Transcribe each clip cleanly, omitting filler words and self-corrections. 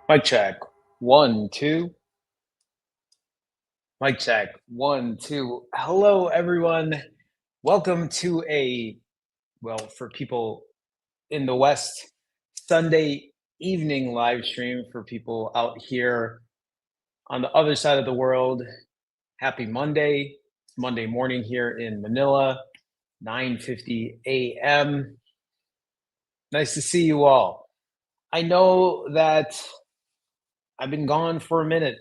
Mic check. 1, 2. Mic check. 1, 2. Hello, everyone. Welcome to for people in the West, Sunday evening live stream. For people out here on the other side of the world, happy Monday. It's Monday morning here in Manila, 9:50 a.m. Nice to see you all. I know that I've been gone for a minute.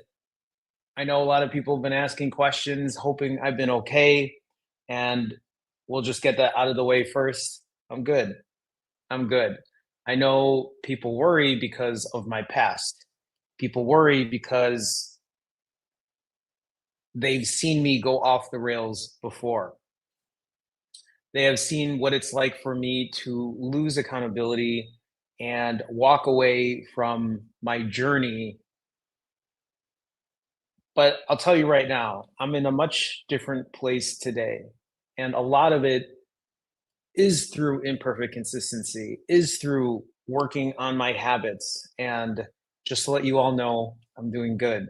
I know a lot of people have been asking questions, hoping I've been okay, and we'll just get that out of the way first. I'm good. I'm good. I know people worry because of my past. People worry because they've seen me go off the rails before. They have seen what it's like for me to lose accountability and walk away from my journey. But I'll tell you right now, I'm in a much different place today. And a lot of it is through imperfect consistency, is through working on my habits. And just to let you all know, I'm doing good.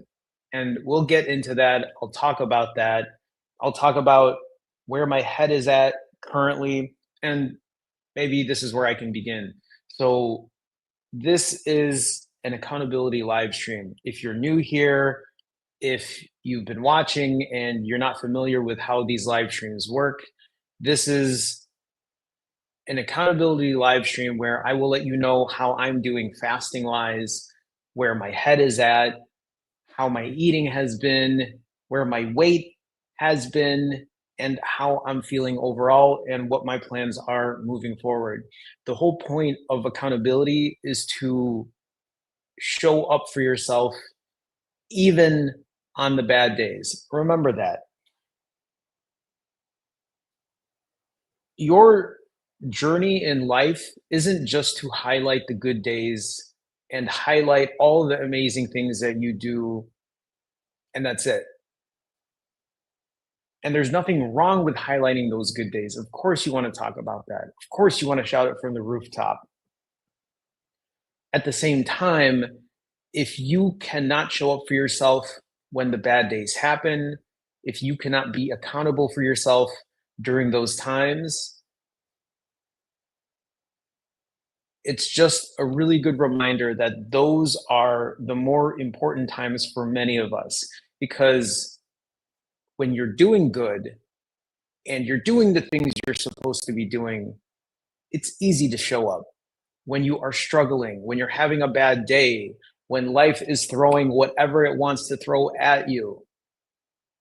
And we'll get into that. I'll talk about that. I'll talk about where my head is at currently. And maybe this is where I can begin. So, this is an accountability live stream. If you're new here, if you've been watching and you're not familiar with how these live streams work, this is an accountability live stream where I will let you know how I'm doing fasting wise, where my head is at, how my eating has been, where my weight has been, and how I'm feeling overall, and what my plans are moving forward. The whole point of accountability is to show up for yourself even on the bad days. Remember that. Your journey in life isn't just to highlight the good days and highlight all the amazing things that you do, and that's it. And there's nothing wrong with highlighting those good days. Of course, you want to talk about that. Of course, you want to shout it from the rooftop. At the same time, if you cannot show up for yourself when the bad days happen, if you cannot be accountable for yourself during those times, it's just a really good reminder that those are the more important times for many of us. Because when you're doing good and you're doing the things you're supposed to be doing, it's easy to show up. When you are struggling, when you're having a bad day, when life is throwing whatever it wants to throw at you,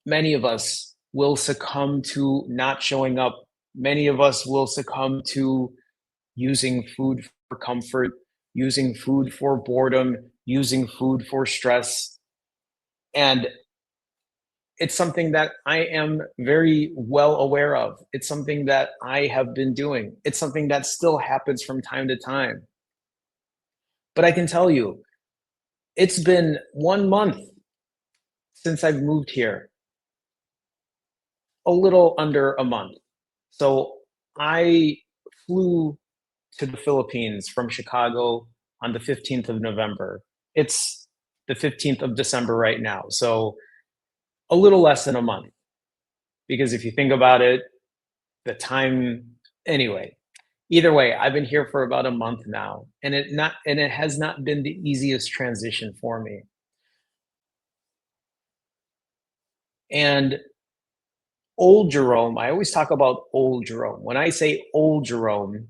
many of us will succumb to not showing up. Many of us will succumb to using food for comfort, using food for boredom, using food for stress. And it's something that I am very well aware of. It's something that I have been doing. It's something that still happens from time to time. But I can tell you, it's been 1 month since I've moved here, a little under a month. So I flew to the Philippines from Chicago on the 15th of November. It's the 15th of December right now. So a little less than a month. Because if you think about it, the time, anyway, either way, I've been here for about a month now, and it has not been the easiest transition for me. And old Jerome, I always talk about old Jerome. When I say old Jerome,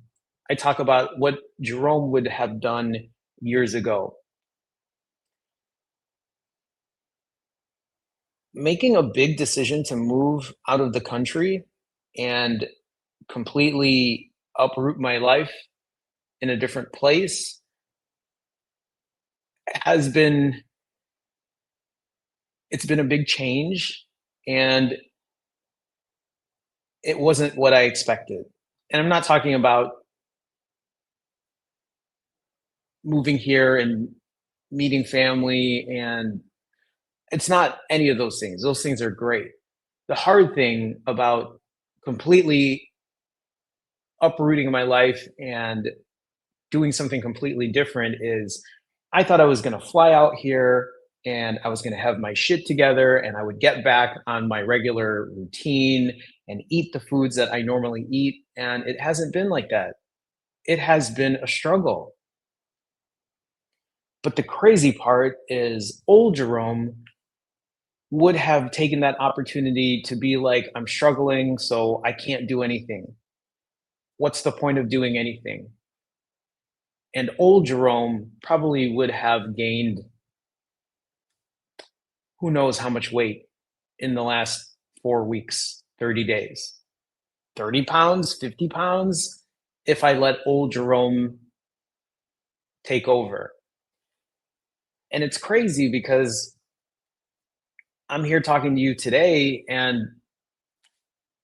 I talk about what Jerome would have done years ago. Making a big decision to move out of the country and completely uproot my life in a different place has been it's been a big change, and it wasn't what I expected. And I'm not talking about moving here and meeting family, and it's not any of those things. Those things are great. The hard thing about completely uprooting my life and doing something completely different is I thought I was going to fly out here and I was going to have my shit together and I would get back on my regular routine and eat the foods that I normally eat. And it hasn't been like that. It has been a struggle. But the crazy part is old Jerome would have taken that opportunity to be like, I'm struggling, so I can't do anything. What's the point of doing anything? And old Jerome probably would have gained who knows how much weight in the last 4 weeks, 30 days. 30 pounds, 50 pounds, if I let old Jerome take over. And it's crazy because I'm here talking to you today and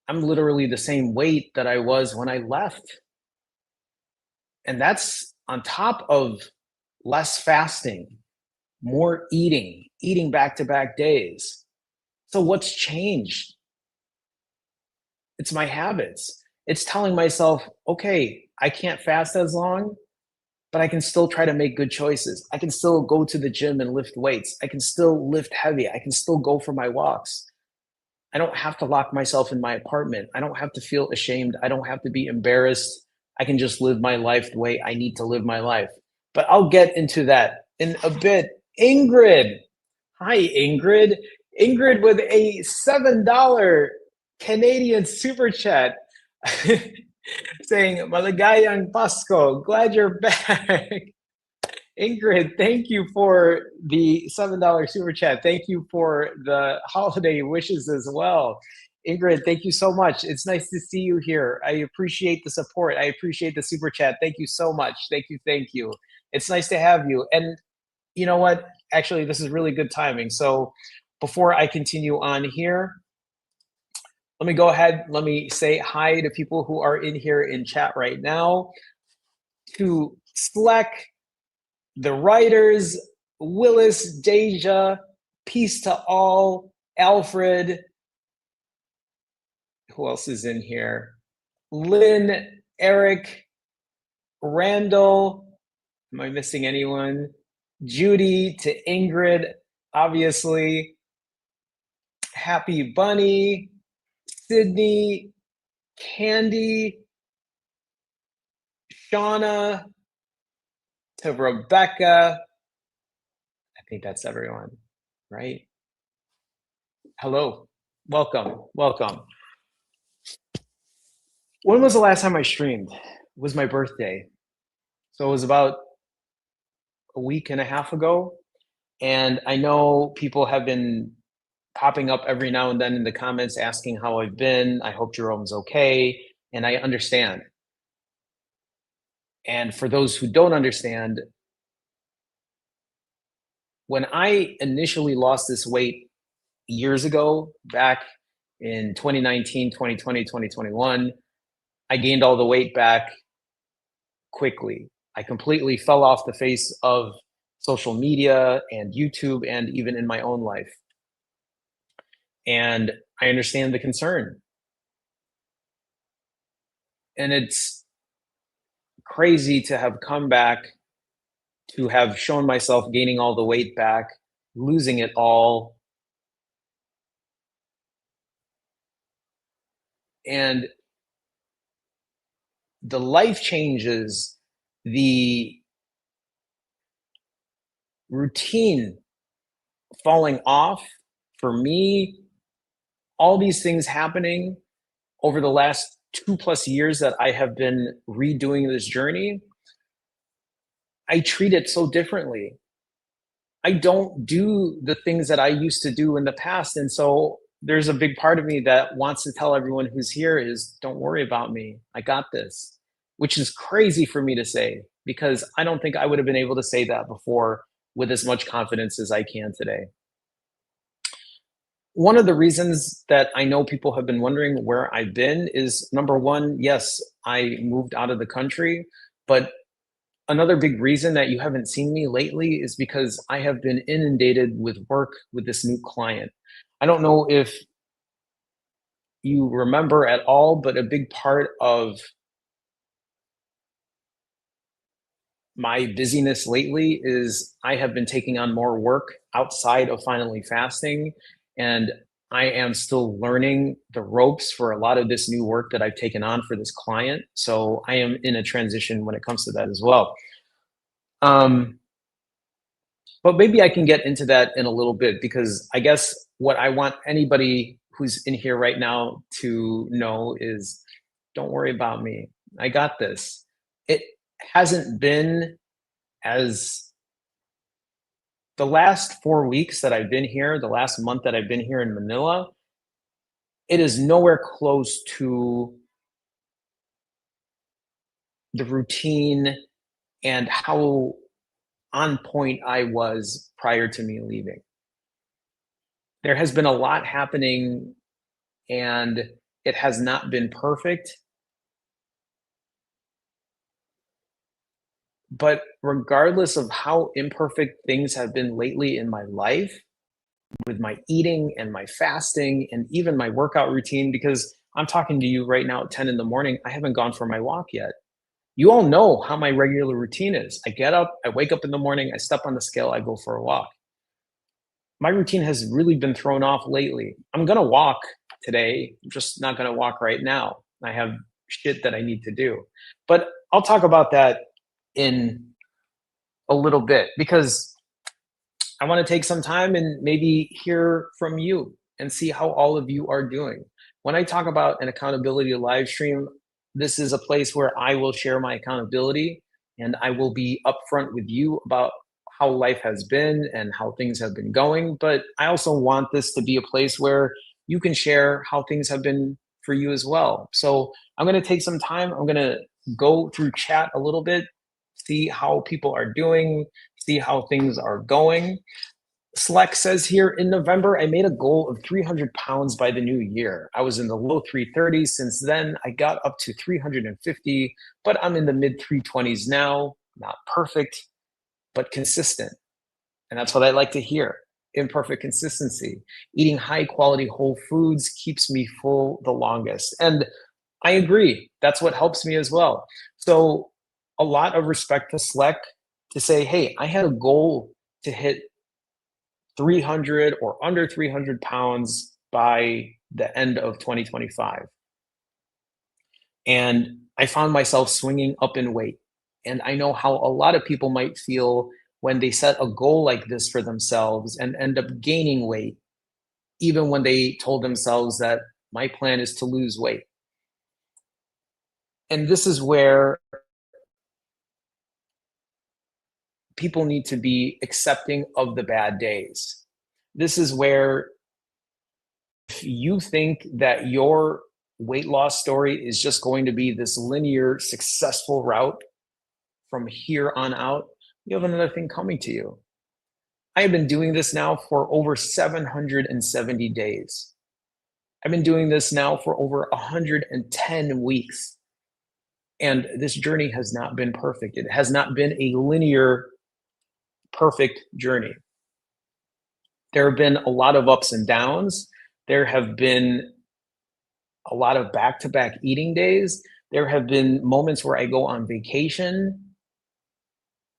I'm literally the same weight that I was when I left. And that's on top of less fasting, more eating back to back days. So, what's changed? It's my habits. It's telling myself, okay, I can't fast as long, but I can still try to make good choices. I can still go to the gym and lift weights. I can still lift heavy. I can still go for my walks. I don't have to lock myself in my apartment. I don't have to feel ashamed. I don't have to be embarrassed. I can just live my life the way I need to live my life. But I'll get into that in a bit. Ingrid. Hi, Ingrid. Ingrid with a $7 Canadian super chat saying, Maligayang Pasko. Glad you're back. Ingrid, thank you for the $7 super chat. Thank you for the holiday wishes as well. Ingrid, thank you so much. It's nice to see you here. I appreciate the support. I appreciate the super chat. Thank you so much. Thank you. Thank you. It's nice to have you. And you know what? Actually, this is really good timing. So before I continue on here, let me go ahead. Let me say hi to people who are in here in chat right now. To Slack, the writers, Willis, Deja, Peace to All, Alfred. Who else is in here? Lynn, Eric, Randall. Am I missing anyone? Judy, to Ingrid, obviously. Happy Bunny, Sydney, Candy, Shauna, to Rebecca. I think that's everyone, right? Hello, welcome, welcome. When was the last time I streamed? It was my birthday. So it was about a week and a half ago. And I know people have been popping up every now and then in the comments asking how I've been. I hope Jerome's okay. And I understand. And for those who don't understand, when I initially lost this weight years ago, back in 2019, 2020, 2021, I gained all the weight back quickly. I completely fell off the face of social media and YouTube and even in my own life. And I understand the concern. And it's crazy to have come back, to have shown myself gaining all the weight back, losing it all. And the life changes, the routine falling off for me, all these things happening over the last 2+ years that I have been redoing this journey, I treat it so differently. I don't do the things that I used to do in the past. And so there's a big part of me that wants to tell everyone who's here is don't worry about me. I got this, which is crazy for me to say because I don't think I would have been able to say that before with as much confidence as I can today. One of the reasons that I know people have been wondering where I've been is number one, yes, I moved out of the country, but another big reason that you haven't seen me lately is because I have been inundated with work with this new client. I don't know if you remember at all, but a big part of My busyness lately is I have been taking on more work outside of finally fasting, and I am still learning the ropes for a lot of this new work that I've taken on for this client. So I am in a transition when it comes to that as well. Um, but maybe I can get into that in a little bit because I guess what I want anybody who's in here right now to know is don't worry about me. I got this. It hasn't been as the last 4 weeks that I've been here, the last month that I've been here in Manila, it is nowhere close to the routine and how on point I was prior to me leaving. There has been a lot happening and it has not been perfect. But regardless of how imperfect things have been lately in my life, with my eating and my fasting and even my workout routine, because I'm talking to you right now at 10 in the morning, I haven't gone for my walk yet. You all know how my regular routine is. I get up, I wake up in the morning, I step on the scale, I go for a walk. My routine has really been thrown off lately. I'm going to walk today. I'm just not going to walk right now. I have shit that I need to do. But I'll talk about that in a little bit because I want to take some time and maybe hear from you and see how all of you are doing. When I talk about an accountability live stream, this is a place where I will share my accountability and I will be upfront with you about how life has been and how things have been going. But I also want this to be a place where you can share how things have been for you as well. So I'm going to take some time. I'm going to go through chat a little bit, see how people are doing, see how things are going. Slack says here in November, I made a goal of 300 pounds by the new year. I was in the low 330s. Since then, I got up to 350, but I'm in the mid 320s now. Not perfect, but consistent. And that's what I like to hear. Imperfect consistency. Eating high quality whole foods keeps me full the longest. And I agree. That's what helps me as well. So, a lot of respect to Slack to say, hey, I had a goal to hit 300 or under 300 pounds by the end of 2025. And I found myself swinging up in weight. And I know how a lot of people might feel when they set a goal like this for themselves and end up gaining weight, even when they told themselves that my plan is to lose weight. And this is where people need to be accepting of the bad days. This is where if you think that your weight loss story is just going to be this linear, successful route from here on out, you have another thing coming to you. I have been doing this now for over 770 days. I've been doing this now for over 110 weeks. And this journey has not been perfect. It has not been a linear, perfect journey. There have been a lot of ups and downs. There have been a lot of back to back eating days. There have been moments where I go on vacation.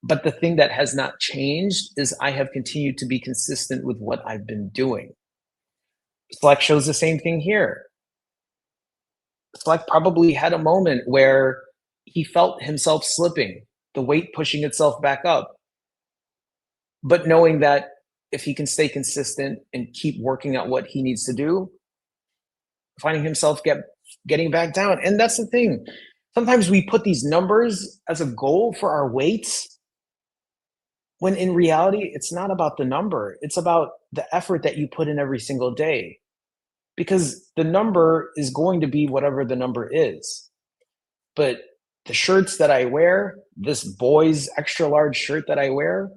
But the thing that has not changed is I have continued to be consistent with what I've been doing. Slack shows the same thing here. Slack probably had a moment where he felt himself slipping, the weight pushing itself back up. But knowing that if he can stay consistent and keep working at what he needs to do, finding himself getting back down. And that's the thing. Sometimes we put these numbers as a goal for our weights when in reality, it's not about the number. It's about the effort that you put in every single day. Because the number is going to be whatever the number is. But the shirts that I wear, this boy's extra large shirt that I wear,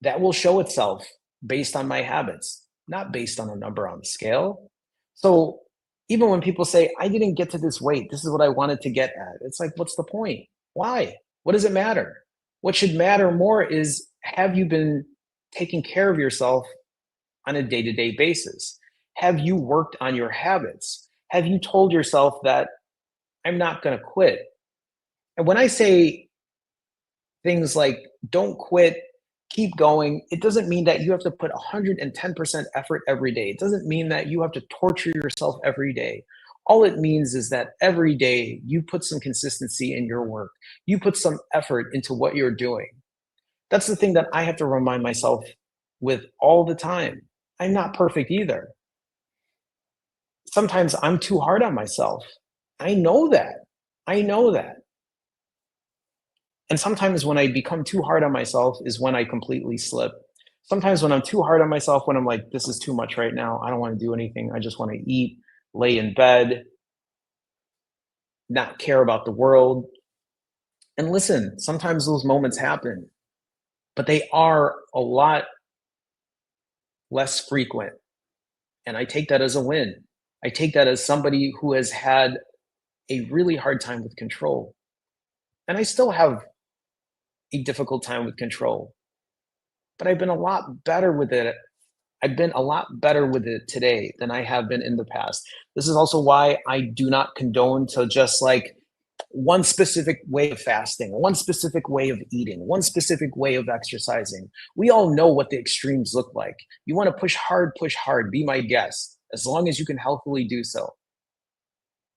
that will show itself based on my habits, not based on a number on the scale. So even when people say, I didn't get to this weight, this is what I wanted to get at, it's like, what's the point? Why? What does it matter? What should matter more is have you been taking care of yourself on a day to day basis? Have you worked on your habits? Have you told yourself that I'm not going to quit? And when I say things like don't quit, keep going. It doesn't mean that you have to put 110% effort every day. It doesn't mean that you have to torture yourself every day. All it means is that every day you put some consistency in your work. You put some effort into what you're doing. That's the thing that I have to remind myself with all the time. I'm not perfect either. Sometimes I'm too hard on myself. I know that. I know that. And sometimes when I become too hard on myself is when I completely slip. Sometimes when I'm too hard on myself, when I'm like, this is too much right now, I don't want to do anything. I just want to eat, lay in bed, not care about the world. And listen, sometimes those moments happen, but they are a lot less frequent. And I take that as a win. I take that as somebody who has had a really hard time with control. And I still have a difficult time with control, but I've been a lot better with it. I've been a lot better with it today than I have been in the past. This is also why I do not condone to just like one specific way of fasting, one specific way of eating, one specific way of exercising. We all know what the extremes look like. You want to push hard, be my guest, as long as you can healthily do so.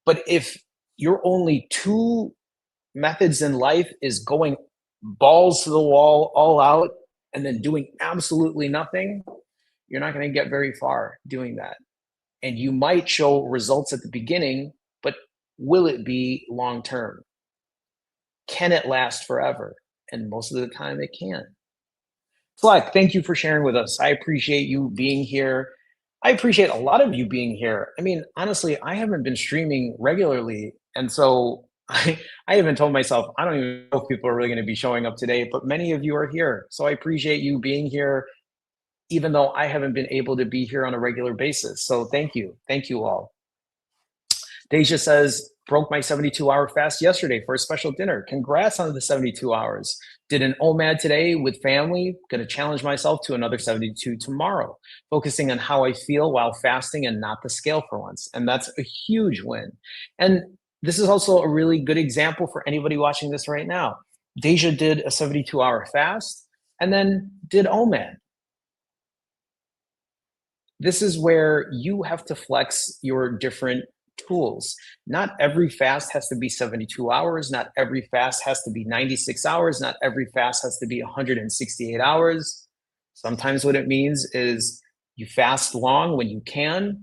But if your only two methods in life is going balls to the wall, all out, and then doing absolutely nothing, you're not going to get very far doing that. And you might show results at the beginning, but will it be long term? Can it last forever? And most of the time, it can. Fleck, thank you for sharing with us. I appreciate you being here. I appreciate a lot of you being here. I mean, honestly, I haven't been streaming regularly. And so I even told myself, I don't even know if people are really going to be showing up today, but many of you are here. So I appreciate you being here, even though I haven't been able to be here on a regular basis. So thank you. Thank you all. Deja says, broke my 72-hour fast yesterday for a special dinner. Congrats on the 72 hours. Did an OMAD today with family. Going to challenge myself to another 72 tomorrow, focusing on how I feel while fasting and not the scale for once. And that's a huge win. And this is also a really good example for anybody watching this right now. Deja did a 72-hour fast and then did OMAD. This is where you have to flex your different tools. Not every fast has to be 72 hours. Not every fast has to be 96 hours. Not every fast has to be 168 hours. Sometimes what it means is you fast long when you can.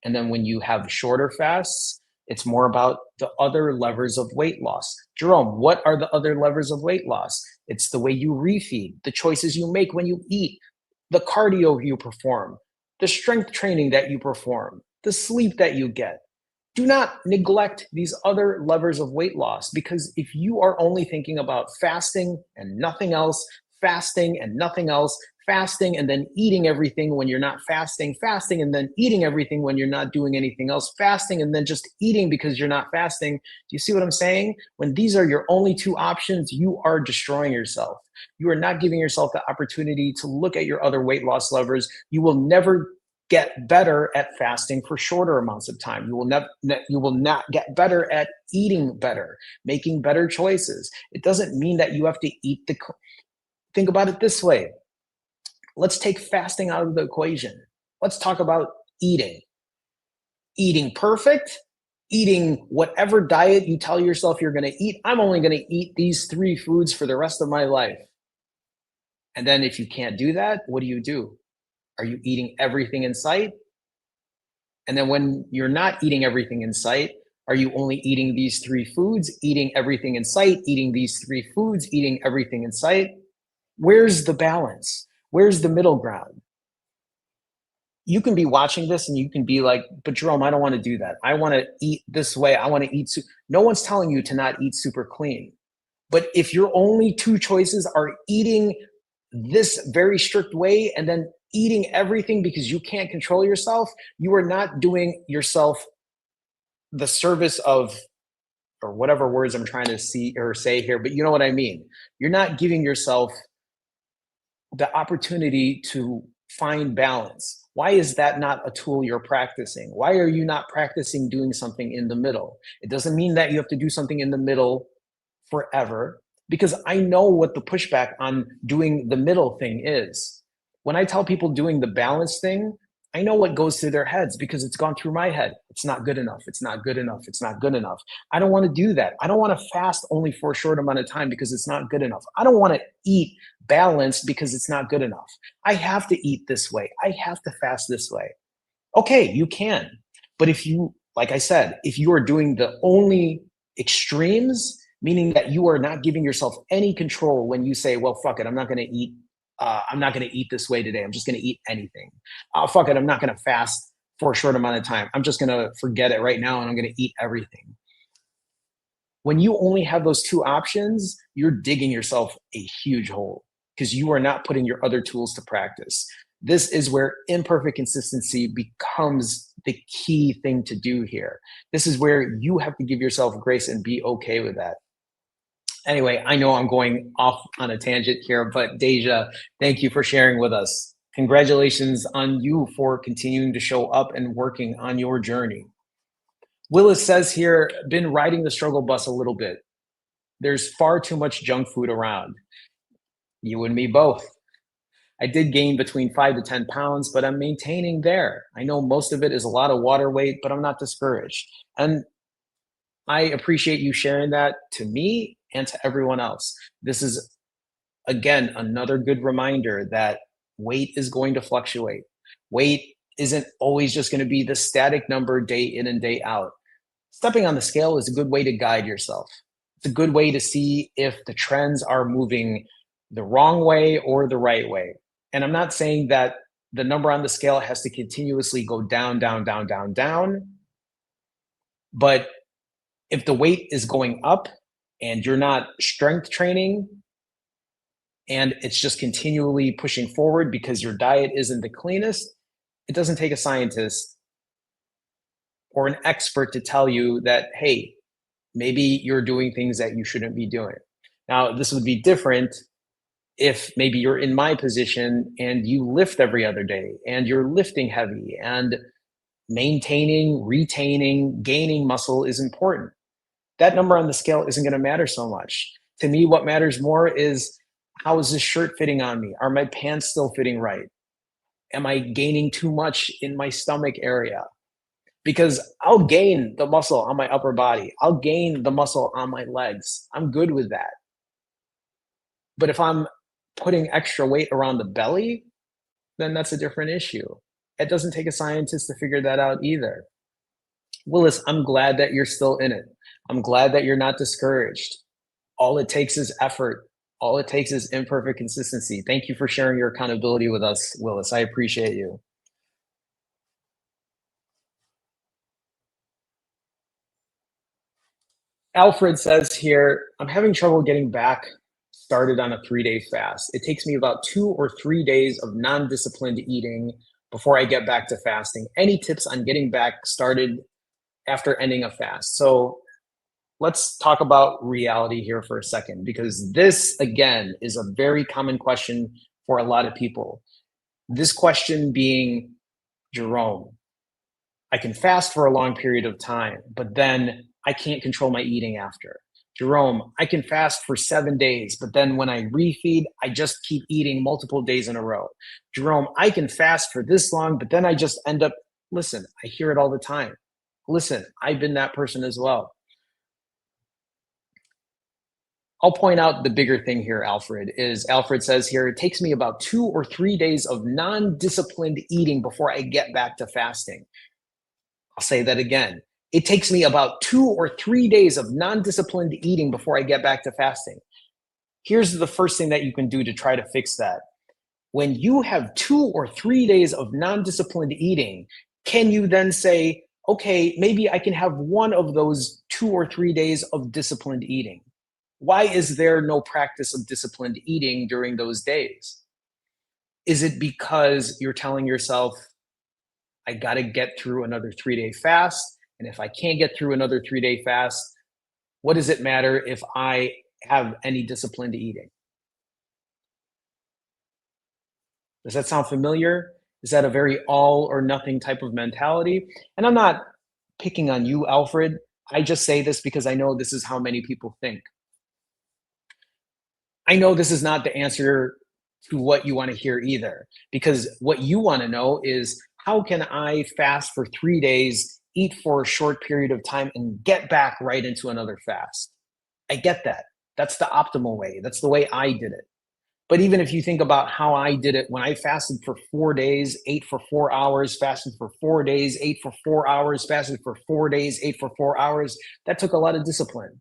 And then when you have shorter fasts, it's more about the other levers of weight loss. Jerome, what are the other levers of weight loss? It's the way you refeed, the choices you make when you eat, the cardio you perform, the strength training that you perform, the sleep that you get. Do not neglect these other levers of weight loss, because if you are only thinking about fasting and nothing else, fasting and nothing else, fasting and then eating everything when you're not fasting, fasting and then eating everything when you're not doing anything else, fasting and then just eating because you're not fasting. Do you see what I'm saying? When these are your only two options, you are destroying yourself. You are not giving yourself the opportunity to look at your other weight loss levers. You will never get better at fasting for shorter amounts of time. You will not get better at eating better, making better choices. It doesn't mean that you have to eat the. Think about it this way. Let's take fasting out of the equation. Let's talk about eating. Eating perfect, eating whatever diet you tell yourself you're going to eat. I'm only going to eat these three foods for the rest of my life. And then if you can't do that, what do? Are you eating everything in sight? And then when you're not eating everything in sight, are you only eating these three foods, eating everything in sight, eating these three foods, eating everything in sight? Where's the balance? Where's the middle ground? You can be watching this and you can be like, but Jerome, I don't want to do that. I want to eat this way. I want to eat. No one's telling you to not eat super clean. But if your only two choices are eating this very strict way and then eating everything because you can't control yourself, you are not doing yourself the service of, or whatever words I'm trying to see or say here, but you know what I mean. You're not giving yourself the opportunity to find balance. Why is that not a tool you're practicing? Why are you not practicing doing something in the middle? It doesn't mean that you have to do something in the middle forever. because I know what the pushback on doing the middle thing is. When I tell people doing the balance thing, I know what goes through their heads because it's gone through my head. It's not good enough. It's not good enough. It's not good enough. I don't want to do that. I don't want to fast only for a short amount of time because it's not good enough. I don't want to eat balanced because it's not good enough. I have to eat this way. I have to fast this way. Okay, you can. But if you, like I said, if you are doing the only extremes, meaning that you are not giving yourself any control when you say, well, fuck it, I'm not going to eat. I'm not going to eat this way today. I'm just going to eat anything. Fuck it, I'm not going to fast for a short amount of time. I'm just going to forget it right now and I'm going to eat everything. When you only have those two options, you're digging yourself a huge hole because you are not putting your other tools to practice. This is where imperfect consistency becomes the key thing to do here. This is where you have to give yourself grace and be okay with that. Anyway, I know I'm going off on a tangent here, but Deja, thank you for sharing with us. Congratulations on you for continuing to show up and working on your journey. Willis says here, been riding the struggle bus a little bit. There's far too much junk food around. You and me both. I did gain between 5 to 10 pounds, but I'm maintaining there. I know most of it is a lot of water weight, but I'm not discouraged. And I appreciate you sharing that to me and to everyone else. This is, again, another good reminder that weight is going to fluctuate. Weight isn't always just going to be the static number day in and day out. Stepping on the scale is a good way to guide yourself. It's a good way to see if the trends are moving the wrong way or the right way. And I'm not saying that the number on the scale has to continuously go down, down, down, down, down. But if the weight is going up and you're not strength training and it's just continually pushing forward because your diet isn't the cleanest, it doesn't take a scientist or an expert to tell you that, hey, maybe you're doing things that you shouldn't be doing. Now, this would be different if maybe you're in my position and you lift every other day and you're lifting heavy and maintaining, retaining, gaining muscle is important. That number on the scale isn't going to matter so much. To me, what matters more is how is this shirt fitting on me? Are my pants still fitting right? Am I gaining too much in my stomach area? Because I'll gain the muscle on my upper body. I'll gain the muscle on my legs. I'm good with that. But if I'm putting extra weight around the belly, then that's a different issue. It doesn't take a scientist to figure that out either. Willis, I'm glad that you're still in it. I'm glad that you're not discouraged. All it takes is effort. All it takes is imperfect consistency. Thank you for sharing your accountability with us, Willis. I appreciate you. Alfred says here, I'm having trouble getting back started on a 3 day fast. It takes me about 2 or 3 days of non disciplined eating before I get back to fasting. Any tips on getting back started after ending a fast? So let's talk about reality here for a second, because this, again, is a very common question for a lot of people. This question being, Jerome, I can fast for a long period of time, but then I can't control my eating after. Jerome, I can fast for 7 days, but then when I refeed, I just keep eating multiple days in a row. Jerome, I can fast for this long, but then I just end up, listen, I hear it all the time. Listen, I've been that person as well. I'll point out the bigger thing here, Alfred, is Alfred says here, it takes me about 2 or 3 days of non disciplined eating before I get back to fasting. I'll say that again. It takes me about 2 or 3 days of non disciplined eating before I get back to fasting. Here's the first thing that you can do to try to fix that. When you have 2 or 3 days of non disciplined eating, can you then say, okay, maybe I can have one of those 2 or 3 days of disciplined eating? Why is there no practice of disciplined eating during those days? Is it because you're telling yourself, I got to get through another 3 day fast? And if I can't get through another 3 day fast, what does it matter if I have any disciplined eating? Does that sound familiar? Is that a very all or nothing type of mentality? And I'm not picking on you, Alfred. I just say this because I know this is how many people think. I know this is not the answer to what you want to hear either, because what you want to know is how can I fast for 3 days, eat for a short period of time, and get back right into another fast? I get that. That's the optimal way. That's the way I did it. But even if you think about how I did it when I fasted for 4 days, ate for 4 hours, fasted for 4 days, ate for 4 hours, fasted for 4 days, ate for 4 hours, that took a lot of discipline.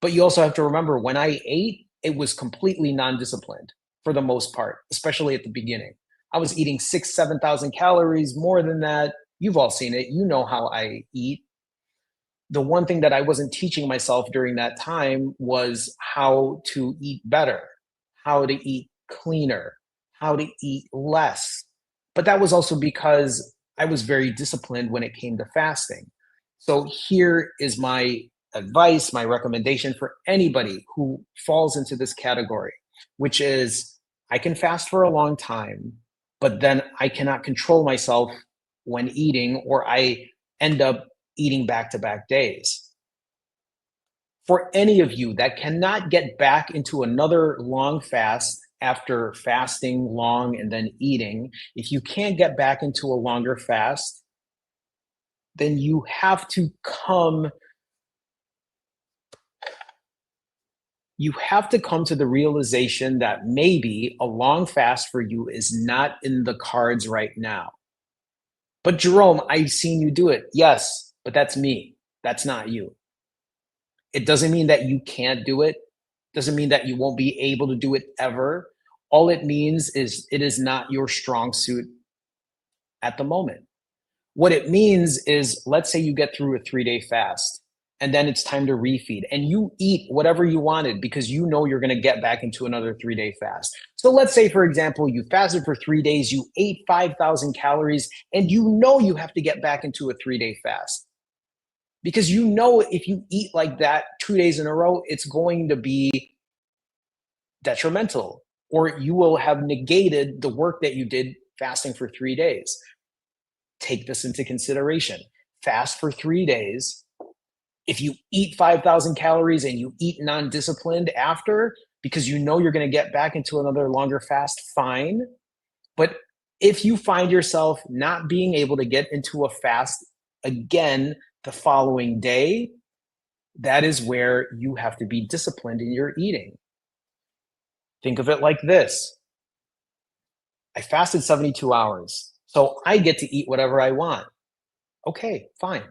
But you also have to remember when I ate, it was completely non disciplined for the most part, especially at the beginning. I was eating 7,000 calories, more than that. You've all seen it. You know how I eat. The one thing that I wasn't teaching myself during that time was how to eat better, how to eat cleaner, how to eat less. But that was also because I was very disciplined when it came to fasting. So here is my advice, my recommendation for anybody who falls into this category, which is I can fast for a long time, but then I cannot control myself when eating, or I end up eating back to back days. For any of you that cannot get back into another long fast after fasting long and then eating, if you can't get back into a longer fast, then you have to come to the realization that maybe a long fast for you is not in the cards right now. But Jerome, I've seen you do it. Yes, but that's me. That's not you. It doesn't mean that you can't do it. Doesn't mean that you won't be able to do it ever. All it means is it is not your strong suit at the moment. What it means is, let's say you get through a 3 day fast and then it's time to refeed and you eat whatever you wanted because you know you're going to get back into another 3 day fast. So let's say, for example, you fasted for 3 days, you ate 5,000 calories, and you know you have to get back into a 3 day fast because you know if you eat like that 2 days in a row, it's going to be detrimental, or you will have negated the work that you did fasting for 3 days. Take this into consideration. Fast for 3 days. If you eat 5,000 calories and you eat non disciplined after because you know you're going to get back into another longer fast, fine. But if you find yourself not being able to get into a fast again the following day, that is where you have to be disciplined in your eating. Think of it like this: I fasted 72 hours, so I get to eat whatever I want. Okay, fine.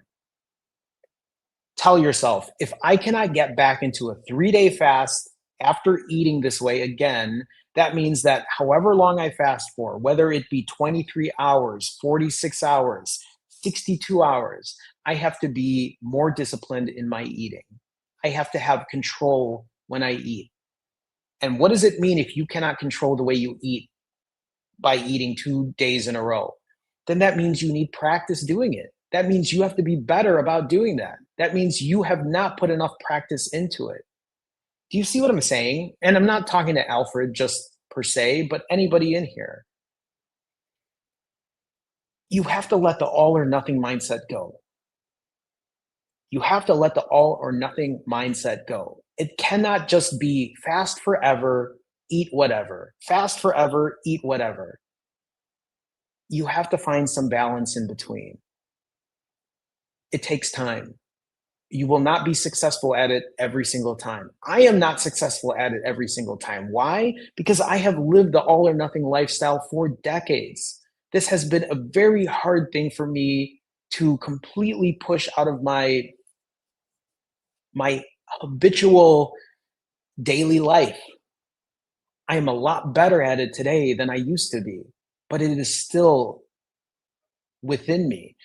Tell yourself, if I cannot get back into a 3 day fast after eating this way again, that means that however long I fast for, whether it be 23 hours, 46 hours, 62 hours, I have to be more disciplined in my eating. I have to have control when I eat. And what does it mean if you cannot control the way you eat by eating 2 days in a row? Then that means you need practice doing it. That means you have to be better about doing that. That means you have not put enough practice into it. Do you see what I'm saying? And I'm not talking to Alfred just per se, but anybody in here. You have to let the all or nothing mindset go. You have to let the all or nothing mindset go. It cannot just be fast forever, eat whatever. Fast forever, eat whatever. You have to find some balance in between. It takes time. You will not be successful at it every single time. I am not successful at it every single time. Why? Because I have lived the all or nothing lifestyle for decades. This has been a very hard thing for me to completely push out of my habitual daily life. I am a lot better at it today than I used to be, but it is still within me.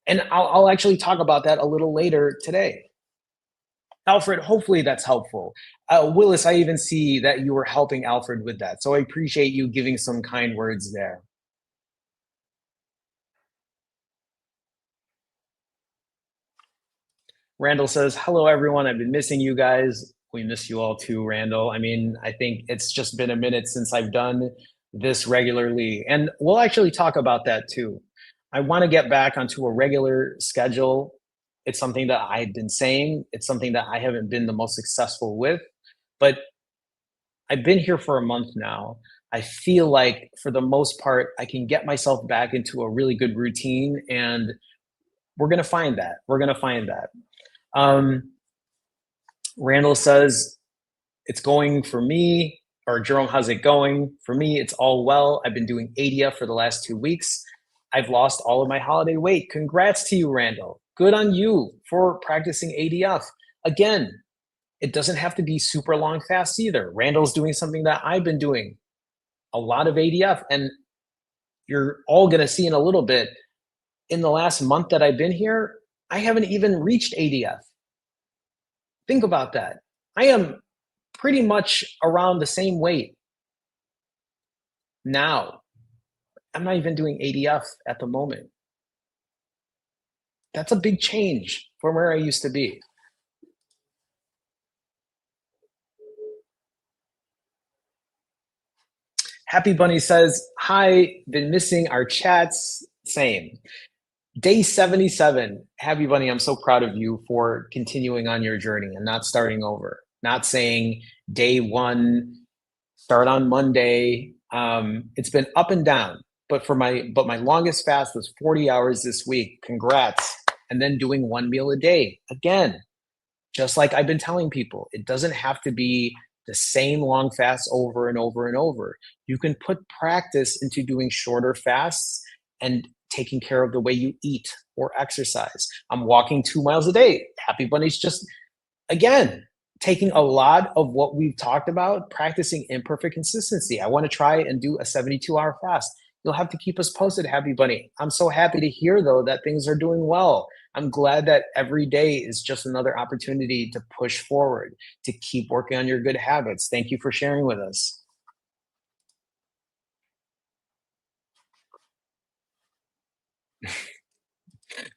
And I'll actually talk about that a little later today. Alfred, hopefully that's helpful. Willis, I even see that you were helping Alfred with that. So I appreciate you giving some kind words there. Randall says, hello, everyone. I've been missing you guys. We miss you all too, Randall. I mean, I think it's just been a minute since I've done this regularly. And we'll actually talk about that too. I want to get back onto a regular schedule. It's something that I've been saying, it's something that I haven't been the most successful with. But I've been here for a month now. I feel like for the most part, I can get myself back into a really good routine, and we're gonna find that. We're gonna find that. Um, Randall says, it's going for me, or Jerome, how's it going? For me, it's all well. I've been doing ADF for the last 2 weeks. I've lost all of my holiday weight. Congrats to you, Randall. Good on you for practicing ADF. Again, it doesn't have to be super long fasts either. Randall's doing something that I've been doing, a lot of ADF. And you're all going to see in a little bit, in the last month that I've been here, I haven't even reached ADF. Think about that. I am pretty much around the same weight now. I'm not even doing ADF at the moment. That's a big change from where I used to be. Happy Bunny says, hi, been missing our chats. Same. Day 77. Happy Bunny, I'm so proud of you for continuing on your journey and not starting over. Not saying day one, start on Monday. It's been up and down, but my longest fast was 40 hours this week. Congrats. And then doing one meal a day. Again, just like I've been telling people, it doesn't have to be the same long fasts over and over and over. You can put practice into doing shorter fasts and taking care of the way you eat or exercise. I'm walking 2 miles a day. Happy Bunny's just, again, taking a lot of what we've talked about, practicing imperfect consistency. I want to try and do a 72-hour fast. You'll have to keep us posted, Happy Bunny. I'm so happy to hear, though, that things are doing well. I'm glad that every day is just another opportunity to push forward, to keep working on your good habits. Thank you for sharing with us.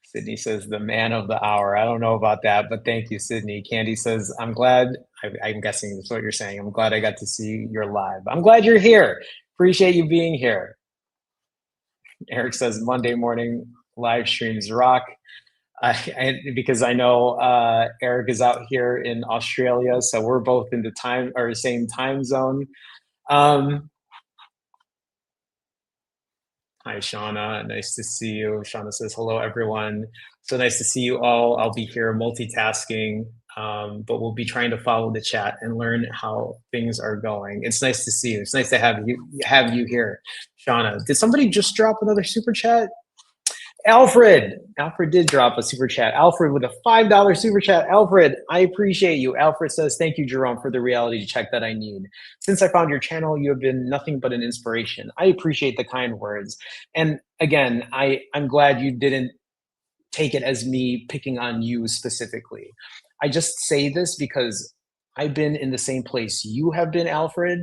Sydney says the man of the hour. I don't know about that, but thank you, Sydney. Candy says, I'm glad, I'm guessing that's what you're saying. I'm glad I got to see your live. I'm glad you're here. Appreciate you being here. Eric says Monday morning live streams rock. Because I know Eric is out here in Australia, so we're both in the time or same time zone. Um, Hi, Shauna. Nice to see you. Shauna says, hello, everyone. So nice to see you all. I'll be here multitasking, but we'll be trying to follow the chat and learn how things are going. It's nice to see you. It's nice to have you here, Shauna. Did somebody just drop another super chat? Alfred did drop a super chat. Alfred with a $5 super chat. Alfred, I appreciate you. Alfred says, thank you, Jerome, for the reality check that I need. Since I found your channel, you have been nothing but an inspiration. I appreciate the kind words. And again, I'm glad you didn't take it as me picking on you specifically. I just say this because I've been in the same place you have been, Alfred.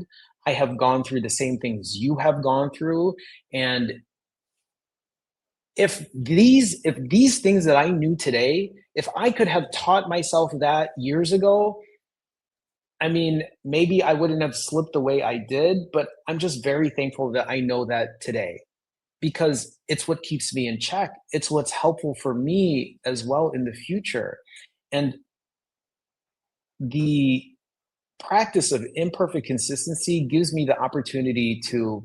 I have gone through the same things you have gone through. And if these things that I knew today, if I could have taught myself that years ago, I mean, maybe I wouldn't have slipped the way I did, but I'm just very thankful that I know that today because it's what keeps me in check. It's what's helpful for me as well in the future. And the practice of imperfect consistency gives me the opportunity to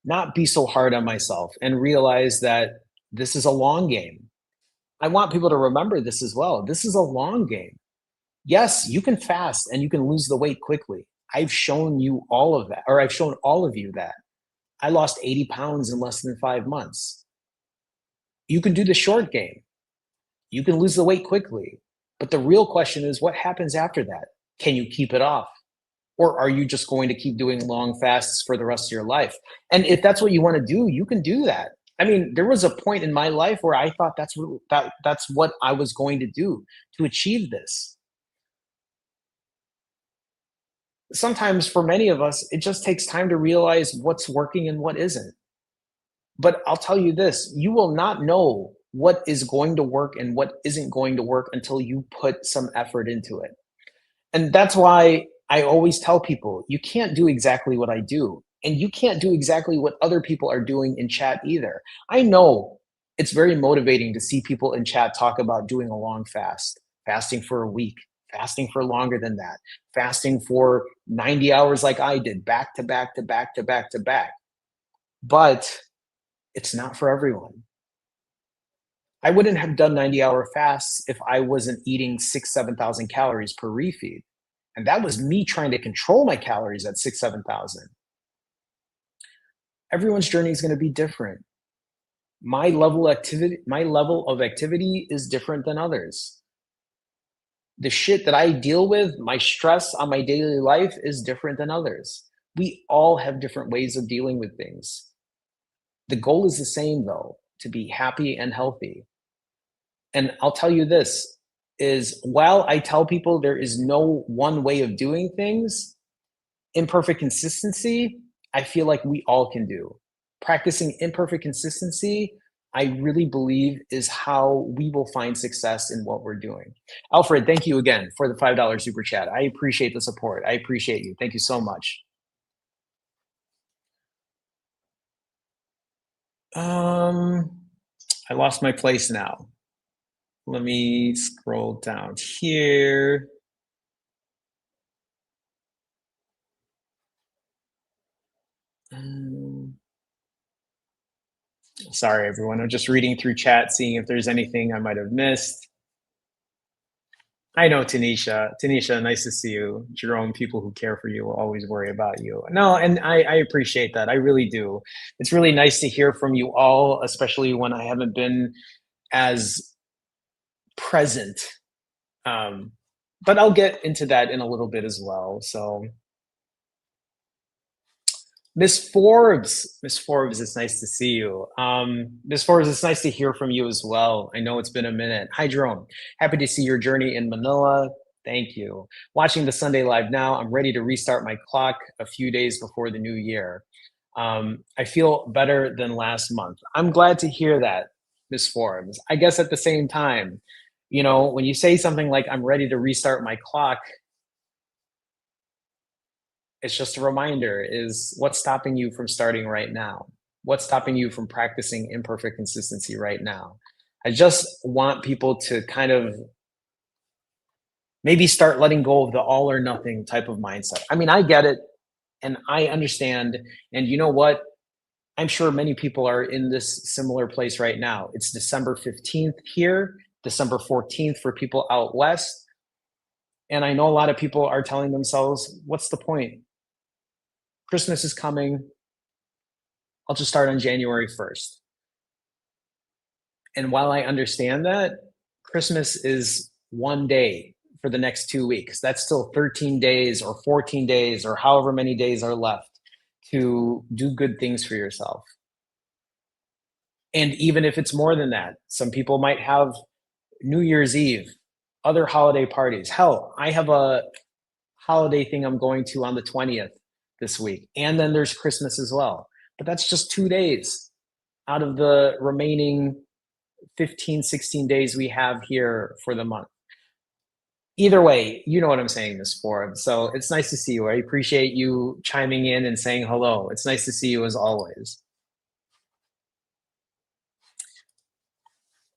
not be so hard on myself and realize that this is a long game. I want people to remember this as well. This is a long game. Yes, you can fast and you can lose the weight quickly. I've shown you all of that, or I've shown all of you that. I lost 80 pounds in less than 5 months. You can do the short game. You can lose the weight quickly. But the real question is what happens after that? Can you keep it off? Or are you just going to keep doing long fasts for the rest of your life? And if that's what you want to do, you can do that. I mean, there was a point in my life where I thought that's what I was going to do to achieve this. Sometimes for many of us, it just takes time to realize what's working and what isn't. But I'll tell you this, you will not know what is going to work and what isn't going to work until you put some effort into it. And that's why I always tell people, you can't do exactly what I do. And you can't do exactly what other people are doing in chat either. I know it's very motivating to see people in chat talk about doing a long fast, fasting for a week, fasting for longer than that, fasting for 90 hours like I did, back to back to back to back to back. But it's not for everyone. I wouldn't have done 90-hour fasts if I wasn't eating 7,000 calories per refeed. And that was me trying to control my calories at 7,000. Everyone's journey is going to be different. My level of activity is different than others. The shit that I deal with, my stress on my daily life is different than others. We all have different ways of dealing with things. The goal is the same though, to be happy and healthy. And I'll tell you this is while I tell people there is no one way of doing things, imperfect consistency, I feel like we all can do. Practicing imperfect consistency, I really believe is how we will find success in what we're doing. Alfred, thank you again for the $5 super chat. I appreciate the support. I appreciate you. Thank you so much. I lost my place now. Let me scroll down here. Sorry, everyone. I'm just reading through chat, seeing if there's anything I might have missed. I know, Tanisha. Tanisha, nice to see you. Jerome, people who care for you will always worry about you. No, and I appreciate that. I really do. It's really nice to hear from you all, especially when I haven't been as present. But I'll get into that in a little bit as well. So Miss Forbes, it's nice to see you. Miss Forbes, it's nice to hear from you as well. I know it's been a minute. Hi, Jerome. Happy to see your journey in Manila. Thank you. Watching the Sunday Live now. I'm ready to restart my clock a few days before the new year. I feel better than last month. I'm glad to hear that, Miss Forbes. I guess at the same time, when you say something like, I'm ready to restart my clock, it's just a reminder is what's stopping you from starting right now? What's stopping you from practicing imperfect consistency right now? I just want people to kind of maybe start letting go of the all or nothing type of mindset. I mean, I get it and I understand. And you know what? I'm sure many people are in this similar place right now. It's December 15th here, December 14th for people out west. And I know a lot of people are telling themselves, what's the point? Christmas is coming. I'll just start on January 1st. And while I understand that, Christmas is one day for the next 2 weeks. That's still 13 days or 14 days or however many days are left to do good things for yourself. And even if it's more than that, some people might have New Year's Eve, other holiday parties. Hell, I have a holiday thing I'm going to on the 20th this week. And then there's Christmas as well. But that's just 2 days out of the remaining 15, 16 days we have here for the month. Either way, you know what I'm saying, Miss Forbes. So it's nice to see you. I appreciate you chiming in and saying hello. It's nice to see you as always.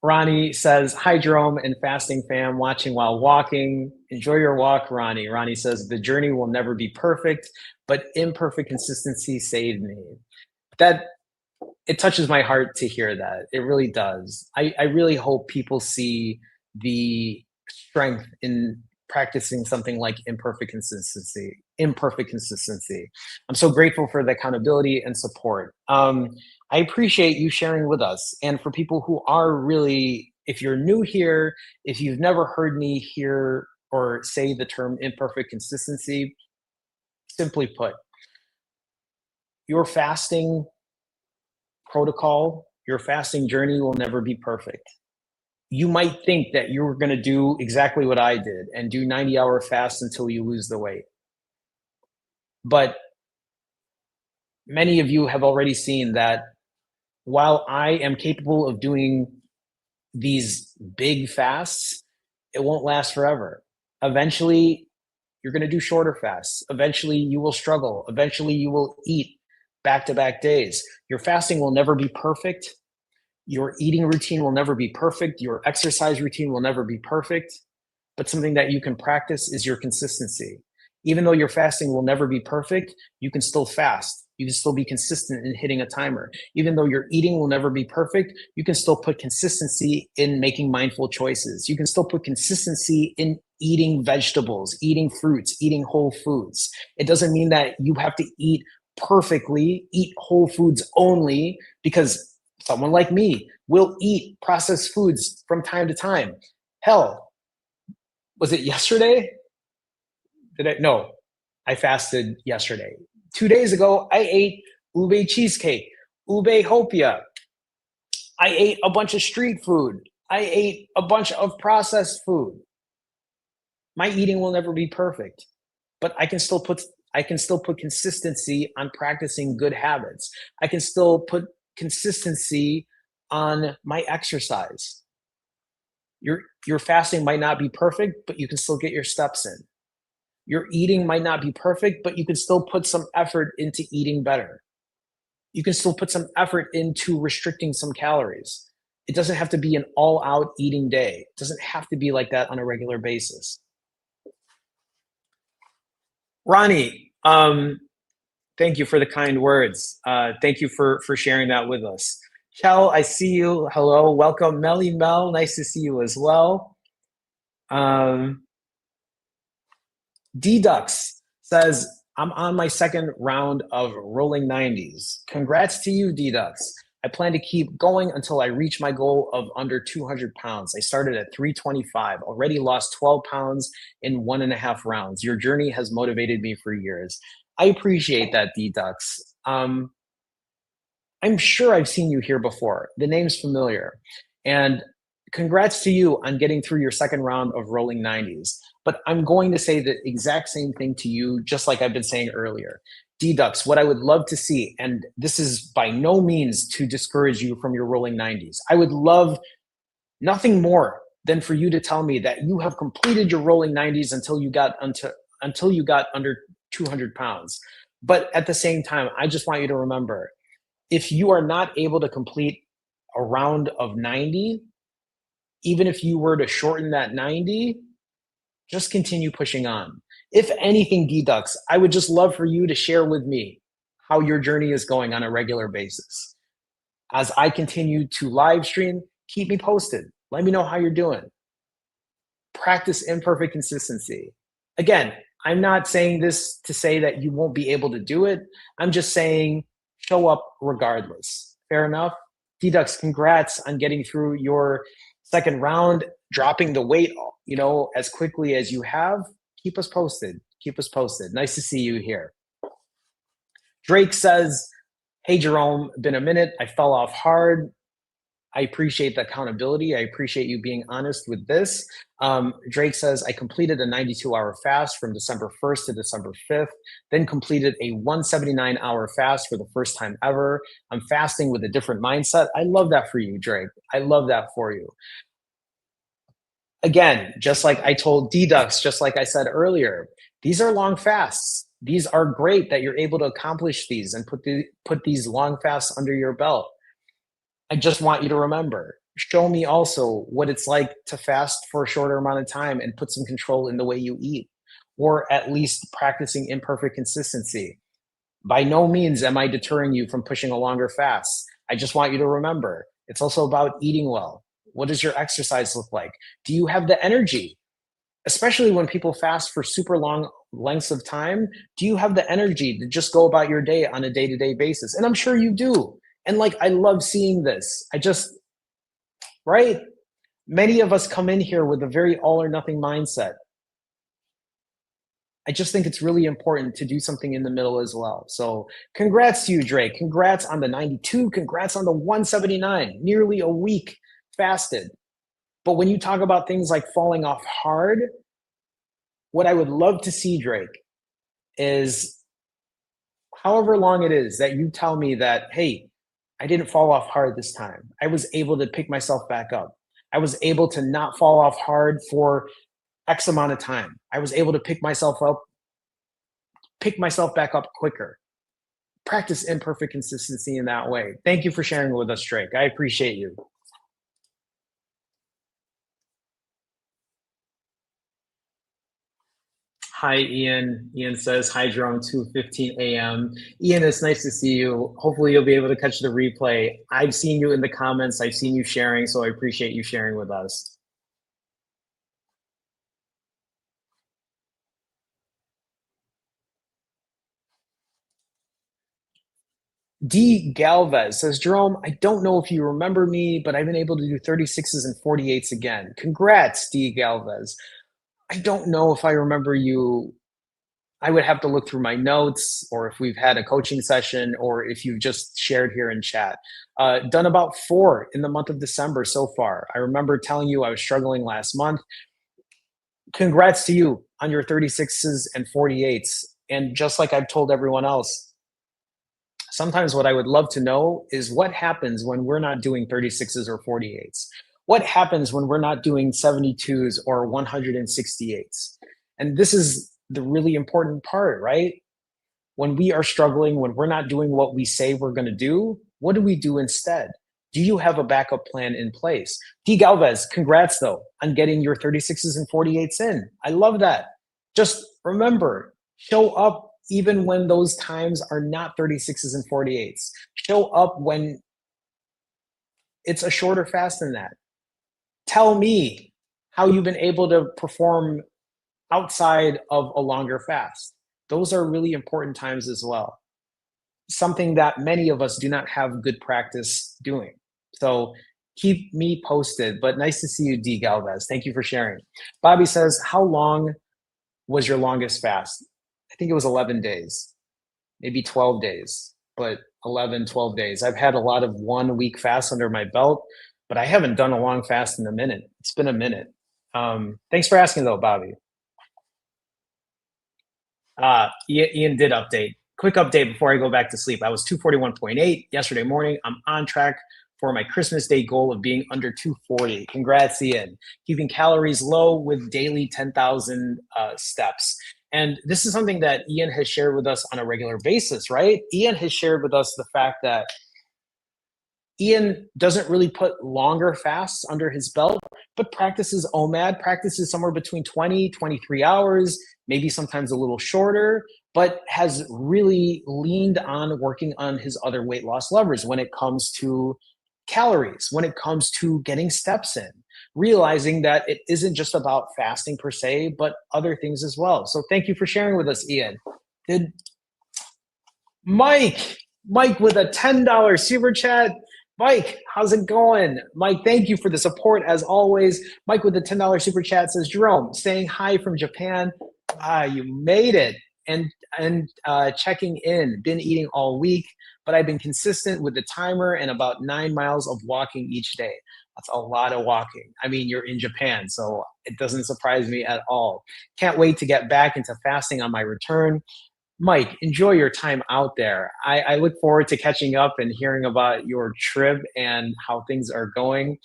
Ronnie says, hi, Jerome and fasting fam, watching while walking. Enjoy your walk, Ronnie. Ronnie says, the journey will never be perfect, but imperfect consistency saved me. That it touches my heart to hear that. It really does. I really hope people see the strength in practicing something like imperfect consistency. I'm so grateful for the accountability and support. I appreciate you sharing with us. And for people who are really, if you're new here, if you've never heard me hear or say the term imperfect consistency, simply put, your fasting protocol, your fasting journey will never be perfect. You might think that you're going to do exactly what I did and do 90-hour fasts until you lose the weight. But many of you have already seen that while I am capable of doing these big fasts, it won't last forever. Eventually, you're going to do shorter fasts. Eventually, you will struggle. Eventually, you will eat back to back days. Your fasting will never be perfect. Your eating routine will never be perfect. Your exercise routine will never be perfect. but something that you can practice is your consistency. Even though your fasting will never be perfect, you can still fast. You can still be consistent in hitting a timer. Even though your eating will never be perfect, you can still put consistency in making mindful choices. You can still put consistency in eating vegetables, eating fruits, eating whole foods. It doesn't mean that you have to eat perfectly, eat whole foods only, because someone like me will eat processed foods from time to time. Hell, was it yesterday? Did I? No, I fasted yesterday. 2 days ago, I ate ube cheesecake, ube hopia. I ate a bunch of street food. I ate a bunch of processed food. My eating will never be perfect, but I can still put consistency on practicing good habits. I can still put consistency on my exercise. Your fasting might not be perfect, but you can still get your steps in. Your eating might not be perfect, but you can still put some effort into eating better. You can still put some effort into restricting some calories. It doesn't have to be an all out eating day. It doesn't have to be like that on a regular basis. Ronnie, thank you for the kind words. Thank you for sharing that with us. Kel, I see you. Hello, welcome. Melly Mel, nice to see you as well. Um, Dux says, I'm on my second round of rolling 90s. Congrats to you, Dux. I plan to keep going until I reach my goal of under 200 pounds. I started at 325, already lost 12 pounds in 1.5 rounds. Your journey has motivated me for years. I appreciate that, Dux. I'm sure I've seen you here before. The name's familiar. And congrats to you on getting through your second round of rolling 90s. But I'm going to say the exact same thing to you, just like I've been saying earlier. Dux, what I would love to see, and this is by no means to discourage you from your rolling 90s, I would love nothing more than for you to tell me that you have completed your rolling 90s until you got under 200 pounds. But at the same time, I just want you to remember, if you are not able to complete a round of 90, even if you were to shorten that 90, just continue pushing on. If anything, Dux, I would just love for you to share with me how your journey is going on a regular basis. As I continue to live stream, keep me posted. Let me know how you're doing. Practice imperfect consistency. Again, I'm not saying this to say that you won't be able to do it. I'm just saying show up regardless. Fair enough? Dux, congrats on getting through your second round, dropping the weight, as quickly as you have. Keep us posted. Keep us posted. Nice to see you here. Drake says, hey, Jerome, been a minute. I fell off hard. I appreciate the accountability. I appreciate you being honest with this. Drake says, I completed a 92-hour fast from December 1st to December 5th, then completed a 179-hour fast for the first time ever. I'm fasting with a different mindset. I love that for you, Drake. I love that for you. Again, just like I told Dux, just like I said earlier, these are long fasts. These are great that you're able to accomplish these and put these long fasts under your belt. I just want you to remember, show me also what it's like to fast for a shorter amount of time and put some control in the way you eat, or at least practicing imperfect consistency. By no means am I deterring you from pushing a longer fast. I just want you to remember, it's also about eating well. What does your exercise look like? Do you have the energy? Especially when people fast for super long lengths of time, do you have the energy to just go about your day on a day-to-day basis? And I'm sure you do. And I love seeing this. Right? Many of us come in here with a very all or nothing mindset. I just think it's really important to do something in the middle as well. So congrats to you, Drake. Congrats on the 92. Congrats on the 179, nearly a week fasted. But when you talk about things like falling off hard, what I would love to see, Drake, is however long it is that you tell me that, hey, I didn't fall off hard this time. I was able to pick myself back up. I was able to not fall off hard for X amount of time. I was able to pick myself back up quicker. Practice imperfect consistency in that way. Thank you for sharing with us, Drake. I appreciate you. Hi, Ian. Ian says, hi, Jerome, 2:15 a.m. Ian, it's nice to see you. Hopefully you'll be able to catch the replay. I've seen you in the comments. I've seen you sharing, so I appreciate you sharing with us. D. Galvez says, Jerome, I don't know if you remember me, but I've been able to do 36s and 48s again. Congrats, D. Galvez. I don't know if I remember you. I would have to look through my notes or if we've had a coaching session or if you've just shared here in chat. Done about 4 in the month of December so far. I remember telling you I was struggling last month. Congrats to you on your 36s and 48s. And just like I've told everyone else, sometimes what I would love to know is what happens when we're not doing 36s or 48s? What happens when we're not doing 72s or 168s? And this is the really important part, right? When we are struggling, when we're not doing what we say we're going to do, what do we do instead? Do you have a backup plan in place? D. Galvez, congrats though on getting your 36s and 48s in. I love that. Just remember, show up even when those times are not 36s and 48s. Show up when it's a shorter fast than that. Tell me how you've been able to perform outside of a longer fast. Those are really important times as well. Something that many of us do not have good practice doing. So keep me posted. But nice to see you, D. Galvez. Thank you for sharing. Bobby says, how long was your longest fast? I think it was 11 days, maybe 12 days, but 11, 12 days. I've had a lot of 1 week fasts under my belt, but I haven't done a long fast in a minute. It's been a minute. Thanks for asking, though, Bobby. Ian did update. Quick update before I go back to sleep. I was 241.8 yesterday morning. I'm on track for my Christmas Day goal of being under 240. Congrats, Ian. Keeping calories low with daily 10,000 steps. And this is something that Ian has shared with us on a regular basis, right? Ian has shared with us the fact that Ian doesn't really put longer fasts under his belt, but practices OMAD, practices somewhere between 20, 23 hours, maybe sometimes a little shorter, but has really leaned on working on his other weight loss levers when it comes to calories, when it comes to getting steps in, realizing that it isn't just about fasting per se, but other things as well. So thank you for sharing with us, Ian. Did Mike with a $10 super chat. Mike, how's it going? Mike, thank you for the support as always. Mike with the $10 super chat says, Jerome, saying hi from Japan. You made it. And checking in. Been eating all week, but I've been consistent with the timer and about 9 miles of walking each day. That's a lot of walking. I mean, you're in Japan, so it doesn't surprise me at all. Can't wait to get back into fasting on my return. Mike, enjoy your time out there. I look forward to catching up and hearing about your trip and how things are going.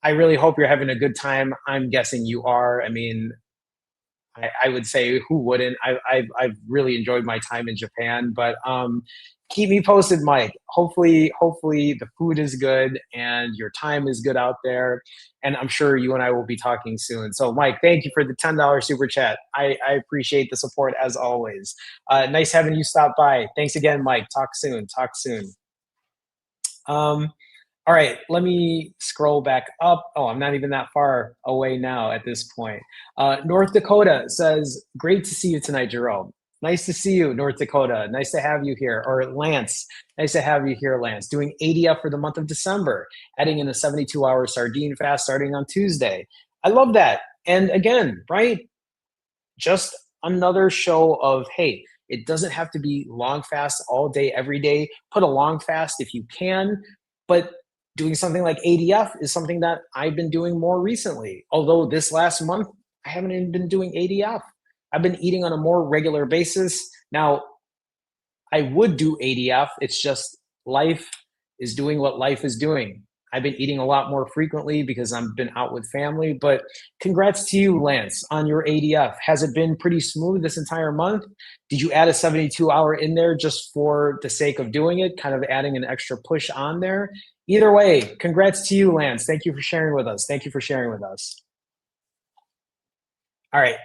I really hope you're having a good time. I'm guessing you are. I mean, I would say who wouldn't? I've really enjoyed my time in Japan, but keep me posted, Mike. Hopefully the food is good and your time is good out there, and I'm sure you and I will be talking soon. So, Mike, thank you for the $10 super chat. I appreciate the support as always. Nice having you stop by. Thanks again, Mike. Talk soon. Talk soon. Um, all right, let me scroll back up. Oh, I'm not even that far away now at this point. North Dakota says, great to see you tonight, Jerome. Nice to see you, North Dakota. Nice to have you here. Or Lance, nice to have you here, Lance. Doing ADF for the month of December, adding in a 72-hour sardine fast starting on Tuesday. I love that. And again, right, just another show of, hey, it doesn't have to be long fast all day, every day. Put a long fast if you can, but doing something like ADF is something that I've been doing more recently. Although this last month, I haven't even been doing ADF. I've been eating on a more regular basis. Now, I would do ADF. It's just life is doing what life is doing. I've been eating a lot more frequently because I've been out with family. But congrats to you, Lance, on your ADF. Has it been pretty smooth this entire month? Did you add a 72-hour in there just for the sake of doing it, kind of adding an extra push on there? Either way, congrats to you, Lance. Thank you for sharing with us. Thank you for sharing with us. All right.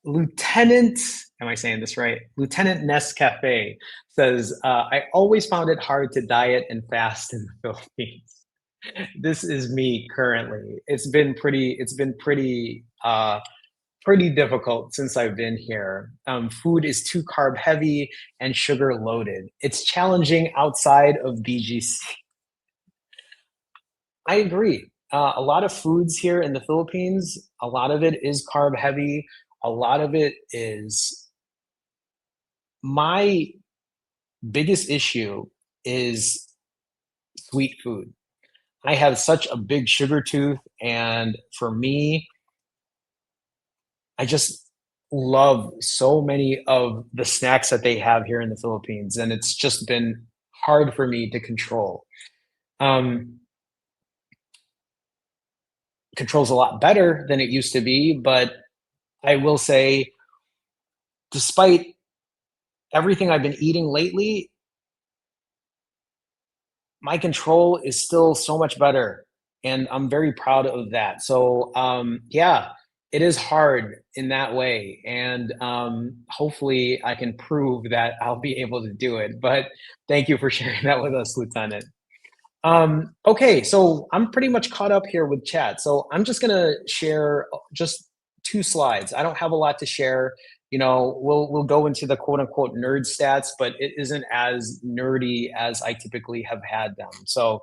Lieutenant, am I saying this right? Lieutenant Nescafe says, I always found it hard to diet and fast in the Philippines. This is me currently. It's been pretty difficult since I've been here. Food is too carb heavy and sugar loaded. It's challenging outside of BGC. I agree. A lot of foods here in the Philippines, a lot of it is carb heavy. A lot of it is my biggest issue is sweet food. I have such a big sugar tooth, and for me, I just love so many of the snacks that they have here in the Philippines, and it's just been hard for me to control. Um, Control's a lot better than it used to be, but I will say, despite everything I've been eating lately, my control is still so much better, and I'm very proud of that. So, yeah, it is hard in that way, and hopefully, I can prove that I'll be able to do it. But thank you for sharing that with us, Lieutenant. Okay, so I'm pretty much caught up here with chat. So I'm just gonna share just two slides. I don't have a lot to share. We'll go into the quote unquote nerd stats, but it isn't as nerdy as I typically have had them. So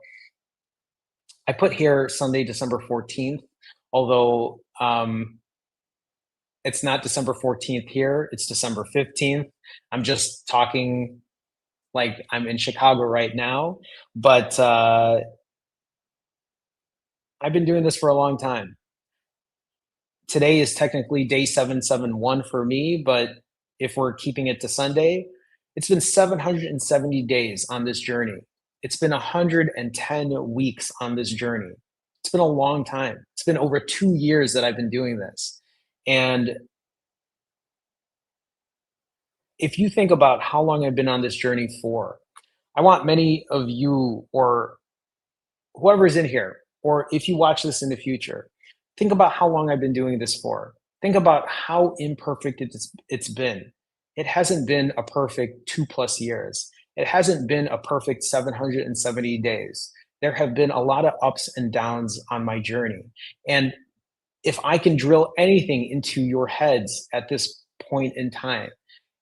I put here Sunday, December 14th, although it's not December 14th here, it's December 15th. I'm just talking like I'm in Chicago right now, but I've been doing this for a long time. Today is technically day 771 for me, but if we're keeping it to Sunday, it's been 770 days on this journey. It's been 110 weeks on this journey. It's been a long time. It's been over 2 years that I've been doing this. And if you think about how long I've been on this journey for, I want many of you or whoever's in here, or if you watch this in the future, think about how long I've been doing this for. Think about how imperfect it's been. It hasn't been a perfect 2+ years. It hasn't been a perfect 770 days. There have been a lot of ups and downs on my journey. And if I can drill anything into your heads at this point in time,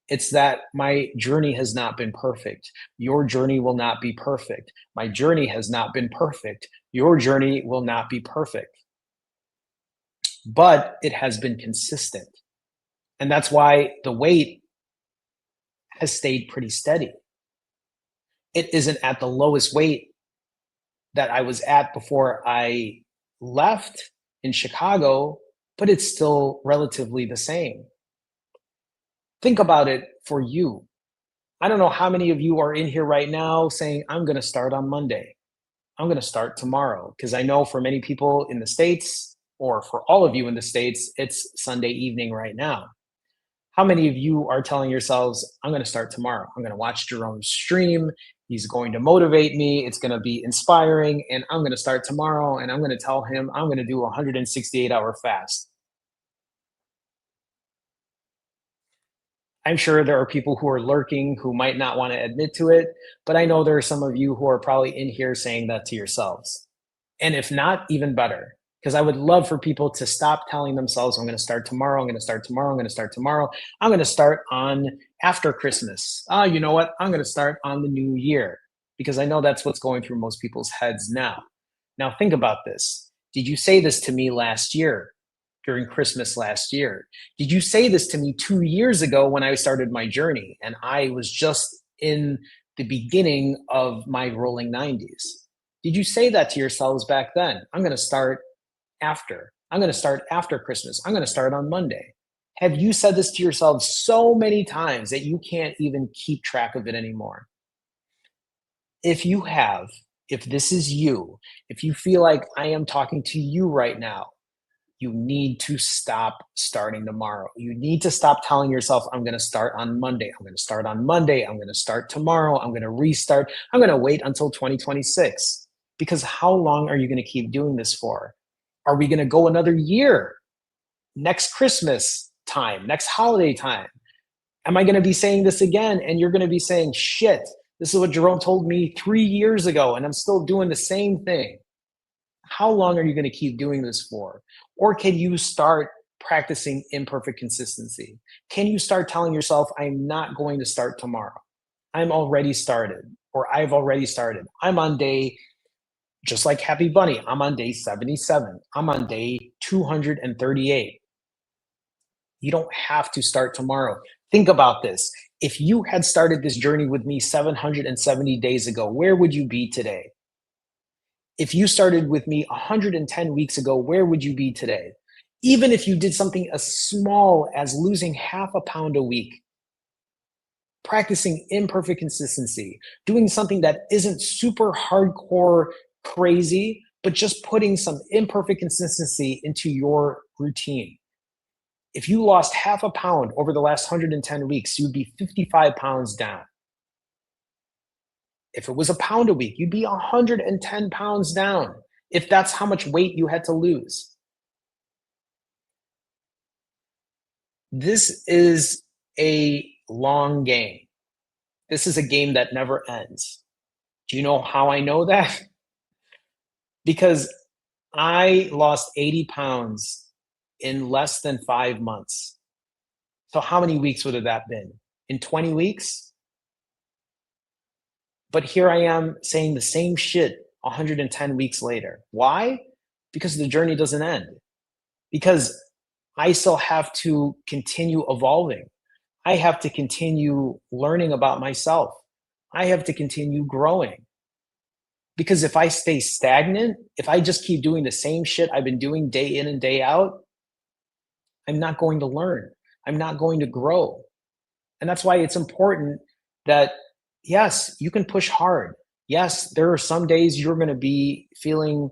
it's that my journey has not been perfect. Your journey will not be perfect. My journey has not been perfect. Your journey will not be perfect. But it has been consistent. And that's why the weight has stayed pretty steady. It isn't at the lowest weight that I was at before I left in Chicago, but it's still relatively the same. Think about it for you. I don't know how many of you are in here right now saying, I'm going to start on Monday. I'm going to start tomorrow. Because I know for many people in the States, or for all of you in the States, it's Sunday evening right now. How many of you are telling yourselves, I'm going to start tomorrow? I'm going to watch Jerome's stream. He's going to motivate me. It's going to be inspiring. And I'm going to start tomorrow. And I'm going to tell him I'm going to do a 168-hour fast. I'm sure there are people who are lurking who might not want to admit to it, but I know there are some of you who are probably in here saying that to yourselves. And if not, even better, because I would love for people to stop telling themselves, I'm going to start tomorrow, I'm going to start tomorrow, I'm going to start tomorrow. I'm going to start on after Christmas. You know what? I'm going to start on the new year, because I know that's what's going through most people's heads now. Now, think about this. Did you say this to me last year? During Christmas last year? Did you say this to me 2 years ago when I started my journey and I was just in the beginning of my rolling 90s? Did you say that to yourselves back then? I'm going to start after. I'm going to start after Christmas. I'm going to start on Monday. Have you said this to yourselves so many times that you can't even keep track of it anymore? If you have, if this is you, if you feel like I am talking to you right now, you need to stop starting tomorrow. You need to stop telling yourself, I'm going to start on Monday. I'm going to start on Monday. I'm going to start tomorrow. I'm going to restart. I'm going to wait until 2026. Because how long are you going to keep doing this for? Are we going to go another year? Next Christmas time, next holiday time? Am I going to be saying this again? And you're going to be saying, shit, this is what Jerome told me 3 years ago, and I'm still doing the same thing. How long are you going to keep doing this for? Or can you start practicing imperfect consistency? Can you start telling yourself, I'm not going to start tomorrow? I'm already started, or I've already started. I'm on day, just like Happy Bunny, I'm on day 77. I'm on day 238. You don't have to start tomorrow. Think about this. If you had started this journey with me 770 days ago, where would you be today? If you started with me 110 weeks ago, where would you be today? Even if you did something as small as losing half a pound a week, practicing imperfect consistency, doing something that isn't super hardcore crazy, but just putting some imperfect consistency into your routine. If you lost half a pound over the last 110 weeks, you'd be 55 pounds down. If it was a pound a week, you'd be 110 pounds down, if that's how much weight you had to lose. This is a long game. This is a game that never ends. Do you know how I know that? Because I lost 80 pounds in less than 5 months. So how many weeks would have that been? In 20 weeks? But here I am saying the same shit 110 weeks later. Why? Because the journey doesn't end. Because I still have to continue evolving. I have to continue learning about myself. I have to continue growing. Because if I stay stagnant, if I just keep doing the same shit I've been doing day in and day out, I'm not going to learn. I'm not going to grow. And that's why it's important that, yes, you can push hard. Yes, there are some days you're going to be feeling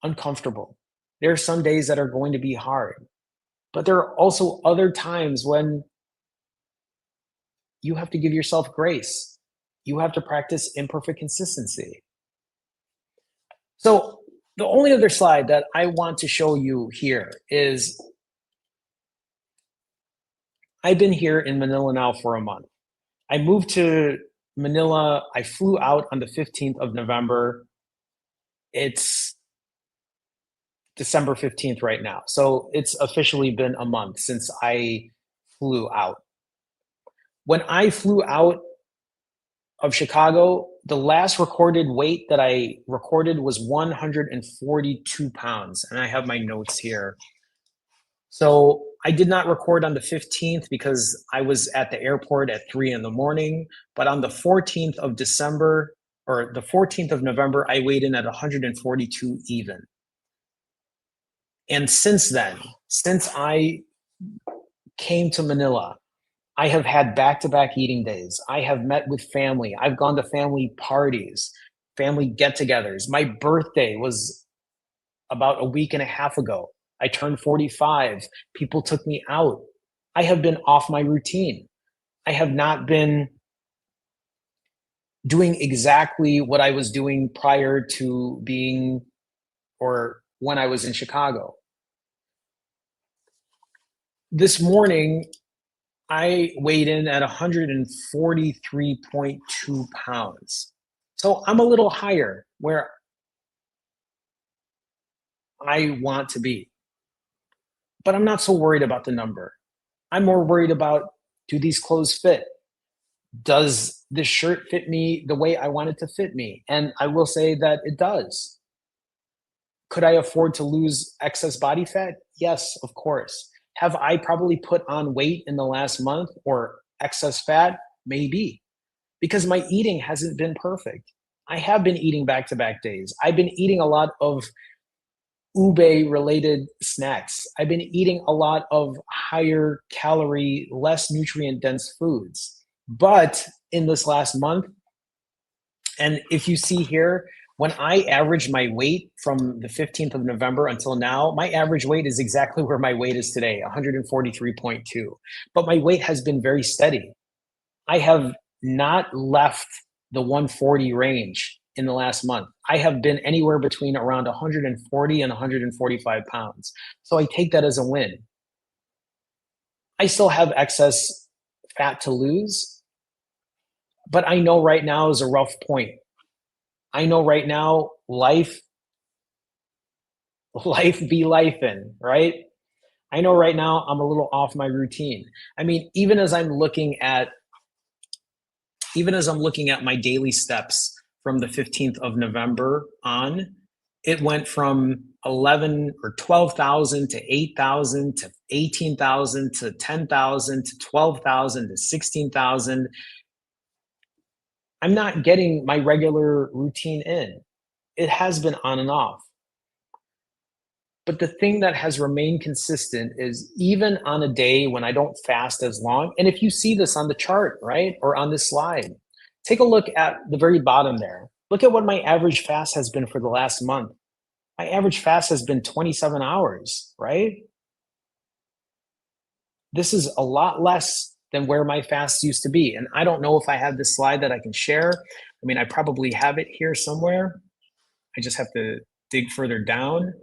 uncomfortable. There are some days that are going to be hard. But there are also other times when you have to give yourself grace. You have to practice imperfect consistency. So, the only other slide that I want to show you here is I've been here in Manila now for a month. I moved to Manila. I flew out on the 15th of November. It's December 15th right now. So it's officially been a month since I flew out. When I flew out of Chicago, the last recorded weight that I recorded was 142 pounds. And I have my notes here. So I did not record on the 15th because I was at the airport at 3 in the morning. But on the 14th of December, or the 14th of November, I weighed in at 142 even. And since then, since I came to Manila, I have had back-to-back eating days. I have met with family. I've gone to family parties, family get-togethers. My birthday was about a week and a half ago. I turned 45. People took me out. I have been off my routine. I have not been doing exactly what I was doing prior to being, or when I was in Chicago. This morning, I weighed in at 143.2 pounds. So I'm a little higher where I want to be. But I'm not so worried about the number. I'm more worried about, do these clothes fit? Does this shirt fit me the way I want it to fit me? And I will say that it does. Could I afford to lose excess body fat? Yes, of course. Have I probably put on weight in the last month or excess fat? Maybe, because my eating hasn't been perfect. I have been eating back to back days. I've been eating a lot of ube related snacks. I've been eating a lot of higher calorie, less nutrient dense foods. But in this last month, and if you see here, when I average my weight from the 15th of November until now, my average weight is exactly where my weight is today, 143.2. But my weight has been very steady. I have not left the 140 range in the last month. I have been anywhere between around 140 and 145 pounds. So I take that as a win. I still have excess fat to lose, but I know right now is a rough point. I know right now life be lifing, right? I know right now I'm a little off my routine. I mean, even as I'm looking at my daily steps from the 15th of November on, it went from 11 or 12,000 to 8,000 to 18,000 to 10,000 to 12,000 to 16,000. I'm not getting my regular routine in. It has been on and off. But the thing that has remained consistent is even on a day when I don't fast as long, and if you see this on the chart, right, or on this slide, take a look at the very bottom there. Look at what my average fast has been for the last month. My average fast has been 27 hours, right? This is a lot less than where my fast used to be. And I don't know if I have this slide that I can share. I mean, I probably have it here somewhere. I just have to dig further down.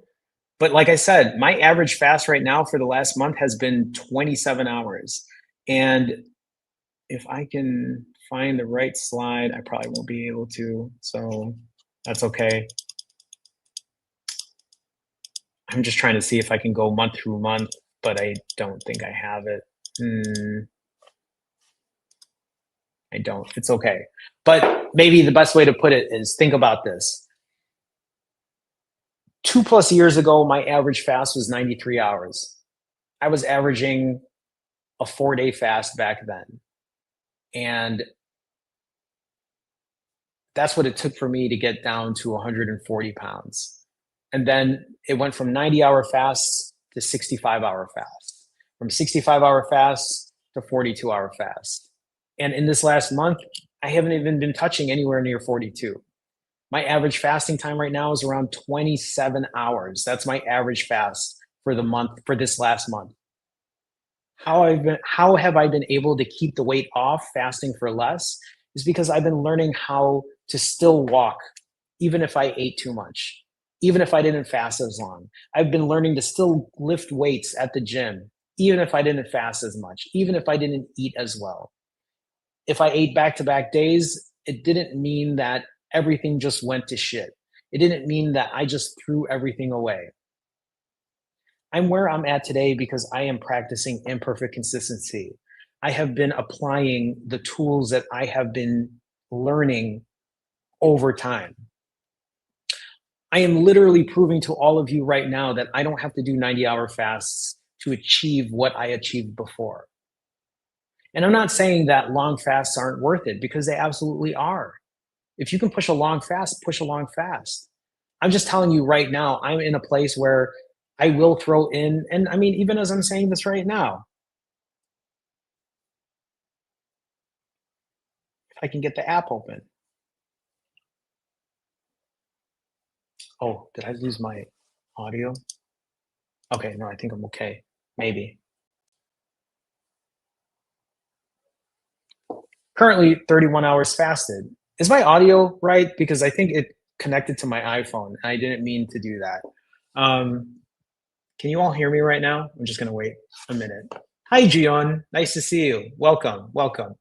But like I said, my average fast right now for the last month has been 27 hours. And if I can find the right slide, I probably won't be able to. So that's okay. I'm just trying to see if I can go month through month, but I don't think I have it. I don't. It's okay. But maybe the best way to put it is think about this. 2+ years ago, my average fast was 93 hours. I was averaging a 4-day fast back then. And that's what it took for me to get down to 140 pounds. And then it went from 90-hour fasts to 65-hour fast, from 65-hour fast to 42-hour fast. And in this last month, I haven't even been touching anywhere near 42. My average fasting time right now is around 27 hours. That's my average fast for the month, for this last month. How have I been able to keep the weight off fasting for less? Is because I've been learning how to still walk, even if I ate too much, even if I didn't fast as long. I've been learning to still lift weights at the gym, even if I didn't fast as much, even if I didn't eat as well. If I ate back to back days, it didn't mean that everything just went to shit. It didn't mean that I just threw everything away. I'm where I'm at today because I am practicing imperfect consistency. I have been applying the tools that I have been learning over time. I am literally proving to all of you right now that I don't have to do 90-hour fasts to achieve what I achieved before. And I'm not saying that long fasts aren't worth it, because they absolutely are. If you can push a long fast, push a long fast. I'm just telling you right now, I'm in a place where I will throw in, and I mean, even as I'm saying this right now, if I can get the app open. Oh, did I lose my audio? Okay, no, I think I'm okay. Maybe. Currently 31 hours fasted. Is my audio right? Because I think it connected to my iPhone, and I didn't mean to do that. Can you all hear me right now? I'm just gonna wait a minute. Hi, Gion. Nice to see you. Welcome, welcome.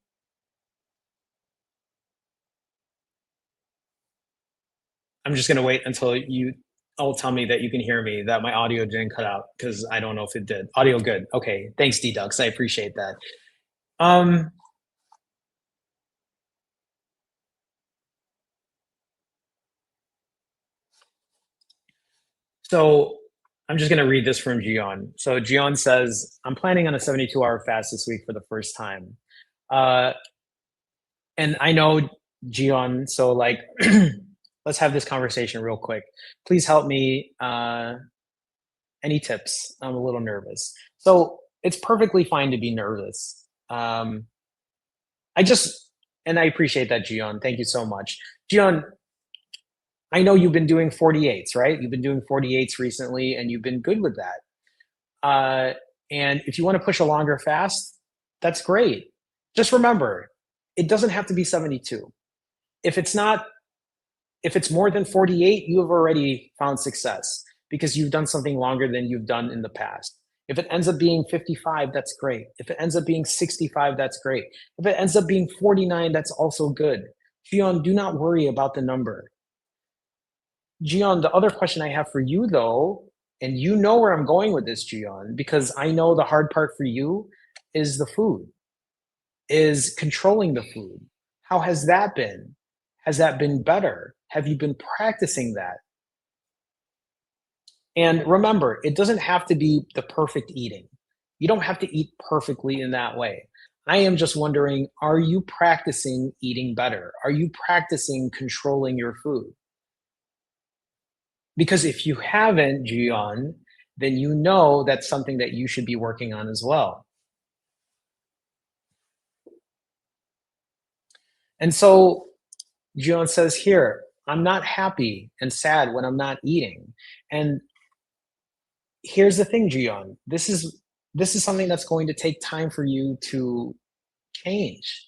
I'm just gonna wait until you all tell me that you can hear me, that my audio didn't cut out, because I don't know if it did. Audio good. Okay. Thanks, D-Ducks. I appreciate that. Um, so I'm just gonna read this from Gion. So Gion says, I'm planning on a 72-hour fast this week for the first time. Uh, and I know Gion, so like let's have this conversation real quick. Please help me. Any tips? I'm a little nervous. So it's perfectly fine to be nervous. I just, and I appreciate that, Gion. Thank you so much. Gion, I know you've been doing 48s, right? You've been doing 48s recently, and you've been good with that. And if you want to push a longer fast, that's great. Just remember, it doesn't have to be 72. If it's not, if it's more than 48, you have already found success because you've done something longer than you've done in the past. If it ends up being 55, that's great. If it ends up being 65, that's great. If it ends up being 49, that's also good. Gion, do not worry about the number. Gion, the other question I have for you though, and you know where I'm going with this, Gion, because I know the hard part for you is the food, is controlling the food. How has that been? Has that been better? Have you been practicing that? And remember, it doesn't have to be the perfect eating. You don't have to eat perfectly in that way. I am just wondering, are you practicing eating better? Are you practicing controlling your food? Because if you haven't, Jion, then you know that's something that you should be working on as well. And so Jion says here, I'm not happy and sad when I'm not eating. And here's the thing, Jion, this is something that's going to take time for you to change.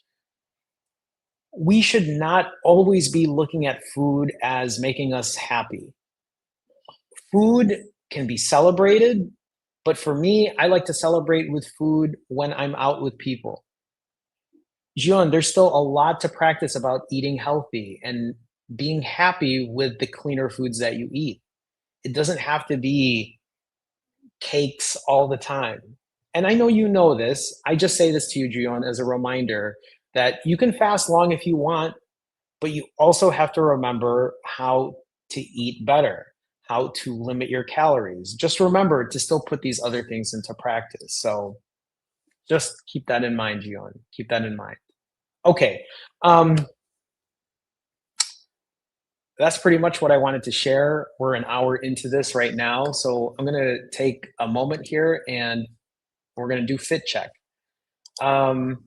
We should not always be looking at food as making us happy. Food can be celebrated, but for me, I like to celebrate with food when I'm out with people. Jion, there's still a lot to practice about eating healthy and being happy with the cleaner foods that you eat. It doesn't have to be cakes all the time. And I know you know this. I just say this to you, Jion, as a reminder that you can fast long if you want, but you also have to remember how to eat better, how to limit your calories. Just remember to still put these other things into practice. So just keep that in mind, Gion. Keep that in mind. Okay. Um, that's pretty much what I wanted to share. We're an hour into this right now. So I'm going to take a moment here and we're going to do fit check. Um,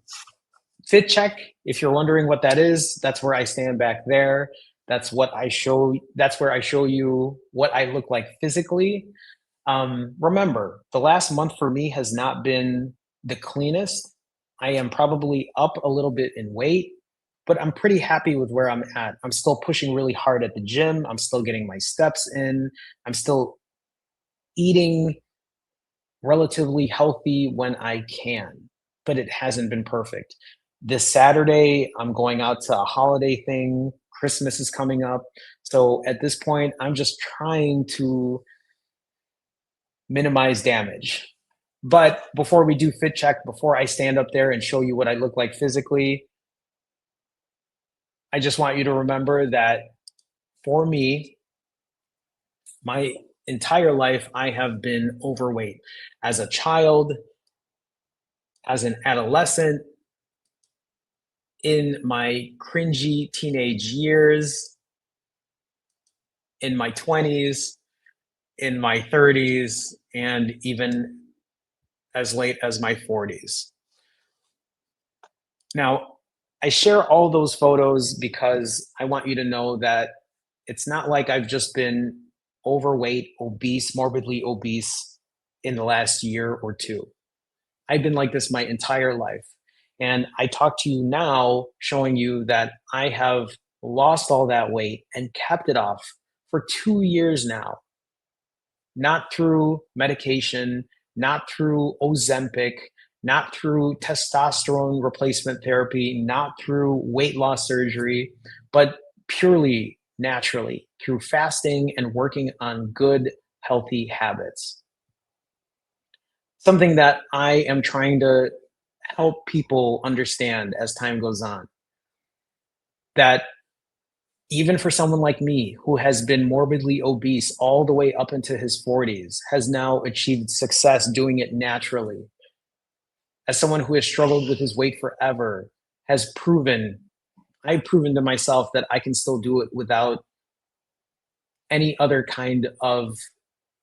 Fit check, if you're wondering what that is, that's where I stand back there. That's where I show you what I look like physically. Remember, the last month for me has not been the cleanest. I am probably up a little bit in weight, but I'm pretty happy with where I'm at. I'm still pushing really hard at the gym. I'm still getting my steps in. I'm still eating relatively healthy when I can, but it hasn't been perfect. This Saturday, I'm going out to a holiday thing. Christmas is coming up. So at this point, I'm just trying to minimize damage. But before we do fit check, before I stand up there and show you what I look like physically, I just want you to remember that for me, my entire life, I have been overweight. As a child, as an adolescent, in my cringy teenage years, in my 20s, in my 30s, and even as late as my 40s. Now, I share all those photos because I want you to know that it's not like I've just been overweight, obese, morbidly obese in the last year or two. I've been like this my entire life. And I talk to you now showing you that I have lost all that weight and kept it off for 2 years now, not through medication, not through Ozempic, not through testosterone replacement therapy, not through weight loss surgery, but purely naturally through fasting and working on good, healthy habits. Something that I am trying to help people understand as time goes on. That even for someone like me who has been morbidly obese all the way up into his 40s, has now achieved success doing it naturally. As someone who has struggled with his weight forever, has proven, I've proven to myself that I can still do it without any other kind of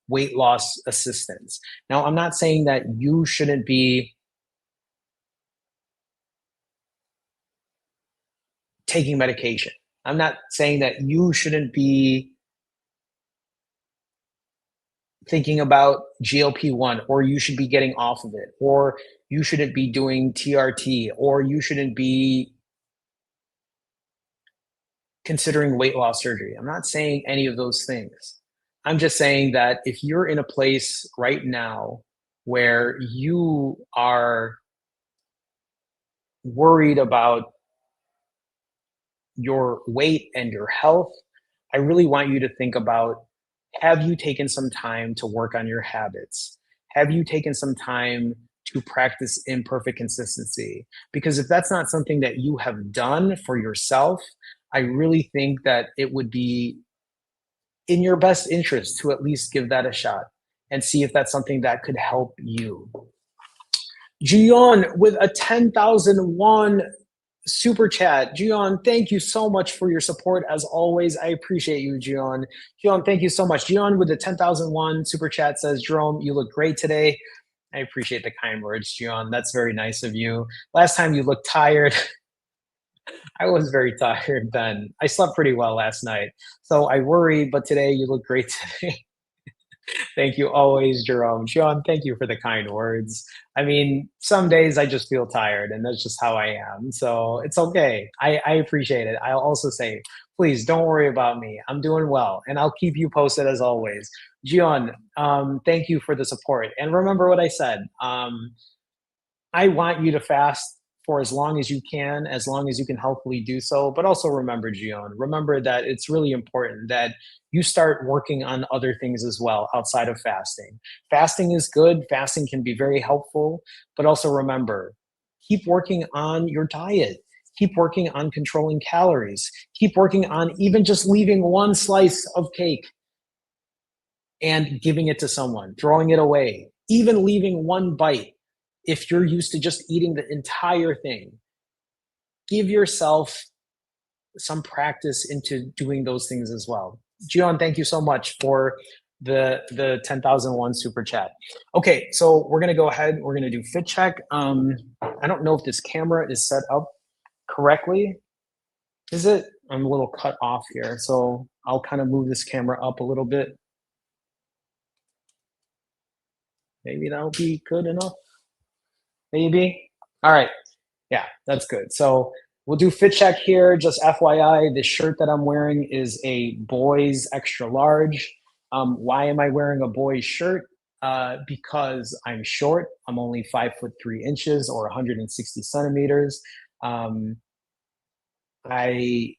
weight loss assistance. Now, I'm not saying that you shouldn't be taking medication. I'm not saying that you shouldn't be thinking about GLP-1 or you should be getting off of it or you shouldn't be doing TRT or you shouldn't be considering weight loss surgery. I'm not saying any of those things. I'm just saying that if you're in a place right now where you are worried about your weight and your health, I really want you to think about, have you taken some time to work on your habits? Have you taken some time to practice imperfect consistency? Because if that's not something that you have done for yourself, I really think that it would be in your best interest to at least give that a shot and see if that's something that could help you. Jion with a 10,001 super chat. Gion, thank you so much for your support as always. I appreciate you, Gion. Gion, thank you so much. Gion with the 10,001 super chat says, Jerome, you look great today. I appreciate the kind words, Gion. That's very nice of you. Last time you looked tired. I was very tired then. I slept pretty well last night. So I worry, but today you look great today. Thank you always, Jerome. Sean, thank you for the kind words. I mean, some days I just feel tired, and that's just how I am. So it's okay. I appreciate it. I'll also say, please don't worry about me. I'm doing well, and I'll keep you posted as always. Gion, thank you for the support. And remember what I said. I want you to fast for as long as long as you can healthfully do so. But also remember, Gion, remember that it's really important that you start working on other things as well outside of fasting. Fasting is good, fasting can be very helpful, but also remember, keep working on your diet. Keep working on controlling calories. Keep working on even just leaving one slice of cake and giving it to someone, throwing it away, even leaving one bite. If you're used to just eating the entire thing, give yourself some practice into doing those things as well. Gion, thank you so much for the 10,001 super chat. Okay, so we're gonna go ahead. We're gonna do fit check. I don't know if this camera is set up correctly. Is it? I'm a little cut off here, so I'll kind of move this camera up a little bit. Maybe that'll be good enough. Maybe. All right. Yeah, that's good. So we'll do fit check here. Just FYI, the shirt that I'm wearing is a boys extra large. Why am I wearing a boys shirt? Because I'm short. I'm only 5'3" or 160 centimeters. Um, I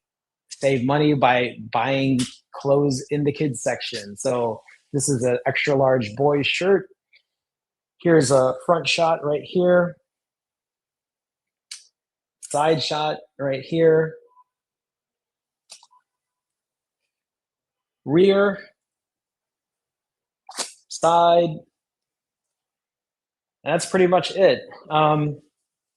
save money by buying clothes in the kids section. So this is an extra large boys shirt. Here's a front shot right here. Side shot right here. Rear, side, and that's pretty much it.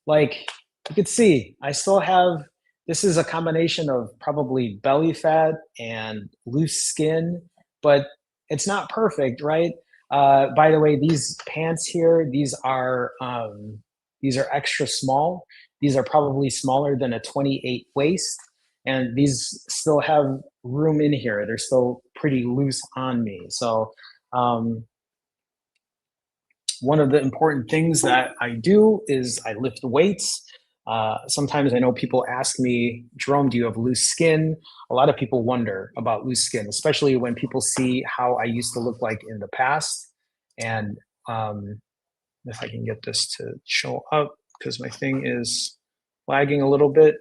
Like you could see, I still have, this is a combination of probably belly fat and loose skin, but it's not perfect, right? By the way, these pants here, these are extra small. These are probably smaller than a 28 waist, and these still have room in here. They're still pretty loose on me. So um, one of the important things that I do is I lift weights. Sometimes I know people ask me, Jerome, do you have loose skin? A lot of people wonder about loose skin, especially when people see how I used to look like in the past. And if I can get this to show up, because my thing is lagging a little bit.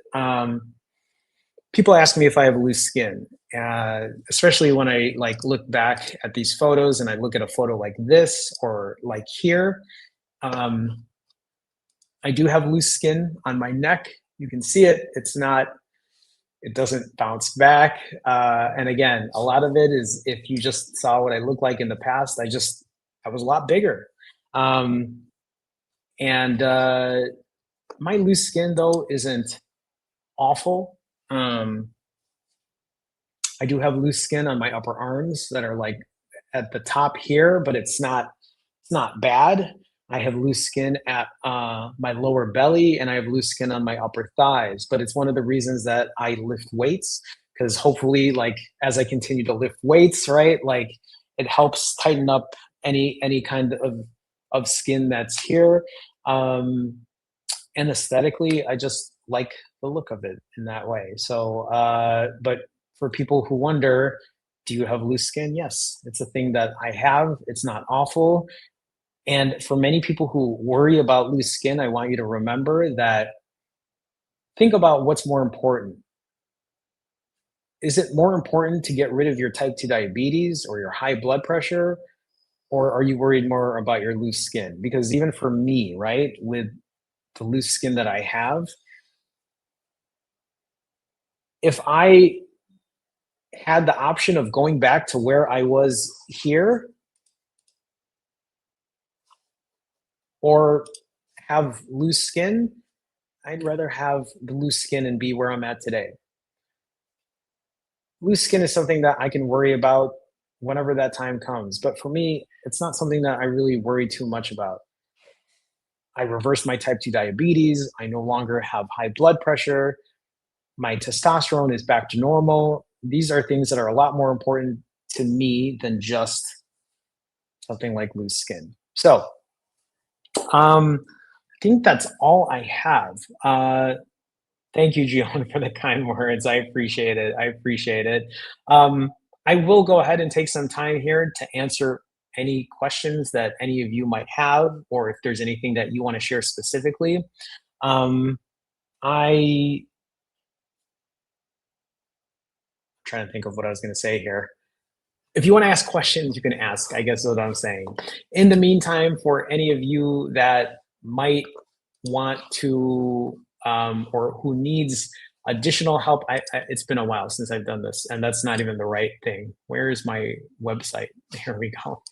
People ask me if I have loose skin, especially when I like look back at these photos and I look at a photo like this or like here. Um, I do have loose skin on my neck. You can see it. It's not, it doesn't bounce back. And again, a lot of it is if you just saw what I looked like in the past, I was a lot bigger. And my loose skin though isn't awful. I do have loose skin on my upper arms that are like at the top here, but it's not bad. I have loose skin at my lower belly, and I have loose skin on my upper thighs. But it's one of the reasons that I lift weights, because hopefully, like as I continue to lift weights, right, like it helps tighten up any kind of skin that's here. Um, and aesthetically, I just like the look of it in that way. So, but for people who wonder, do you have loose skin? Yes, it's a thing that I have. It's not awful. And for many people who worry about loose skin, I want you to remember that think about what's more important. Is it more important to get rid of your type 2 diabetes or your high blood pressure? Or are you worried more about your loose skin? Because even for me, right, with the loose skin that I have, if I had the option of going back to where I was here or have loose skin, I'd rather have the loose skin and be where I'm at today. Loose skin is something that I can worry about whenever that time comes. But for me, it's not something that I really worry too much about. I reversed my type 2 diabetes. I no longer have high blood pressure. My testosterone is back to normal. These are things that are a lot more important to me than just something like loose skin. So, I think that's all I have. Thank you, Gion, for the kind words. I appreciate it. I appreciate it. Um, I will go ahead and take some time here to answer any questions that any of you might have, or if there's anything that you want to share specifically. Um, I trying to think of what I was going to say here. If you want to ask questions, you can ask. I guess is what I'm saying. In the meantime, for any of you that might want to or who needs additional help, it's been a while since I've done this, and that's not even the right thing. Where is my website? Here we go.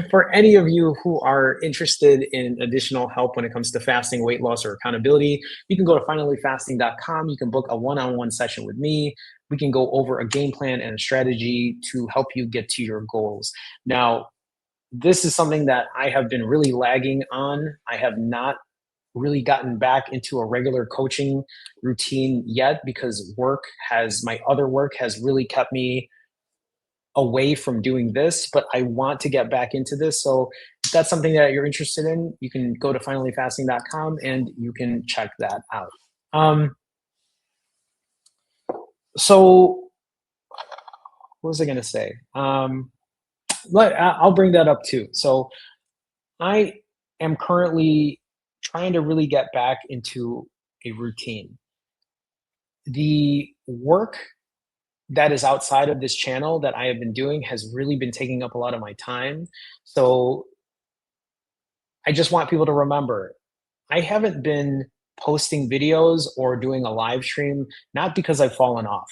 For any of you who are interested in additional help when it comes to fasting, weight loss, or accountability, you can go to finallyfasting.com. You can book a one on one session with me. We can go over a game plan and a strategy to help you get to your goals. Now, this is something that I have been really lagging on. I have not really gotten back into a regular coaching routine yet because my other work has really kept me away from doing this, but I want to get back into this. So if that's something that you're interested in, you can go to finallyfasting.com and you can check that out. Um, so what was I going to say? I'll bring that up too. So I am currently trying to really get back into a routine. The work that is outside of this channel that I have been doing has really been taking up a lot of my time. So I just want people to remember I haven't been posting videos or doing a live stream, not because I've fallen off.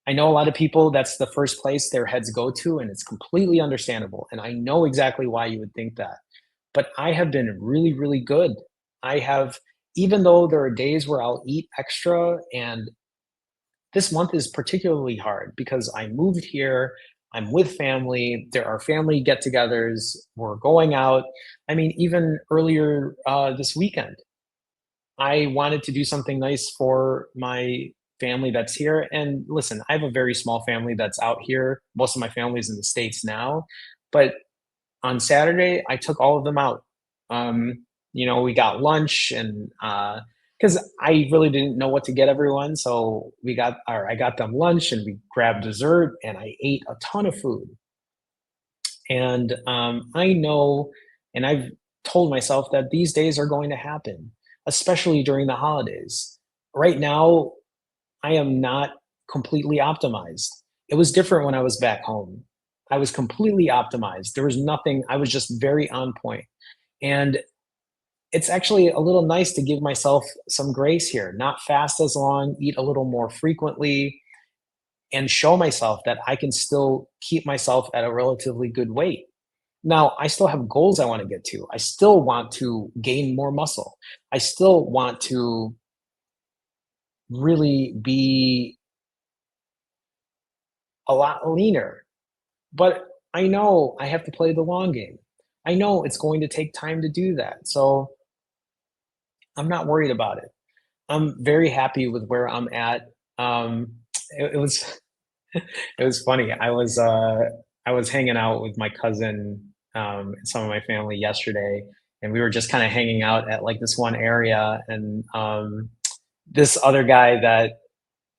I know a lot of people, that's the first place their heads go to, and it's completely understandable. And I know exactly why you would think that. But I have been really, really good. I have, even though there are days where I'll eat extra, and this month is particularly hard because I moved here. I'm with family. There are family get togethers. We're going out. I mean, even earlier this weekend, I wanted to do something nice for my family that's here. And listen, I have a very small family that's out here. Most of my family is in the States now. But on Saturday, I took all of them out. We got lunch and because I really didn't know what to get everyone. So I got them lunch and we grabbed dessert and I ate a ton of food. And I know, and I've told myself that these days are going to happen, especially during the holidays. Right now, I am not completely optimized. It was different when I was back home. I was completely optimized. There was nothing, I was just very on point. And it's actually a little nice to give myself some grace here, not fast as long, eat a little more frequently, and show myself that I can still keep myself at a relatively good weight. Now, I still have goals I want to get to. I still want to gain more muscle. I still want to really be a lot leaner. But I know I have to play the long game. I know it's going to take time to do that. So I'm not worried about it. I'm very happy with where I'm at. It was it was funny. I was hanging out with my cousin and some of my family yesterday, and we were just kind of hanging out at like this one area, and this other guy that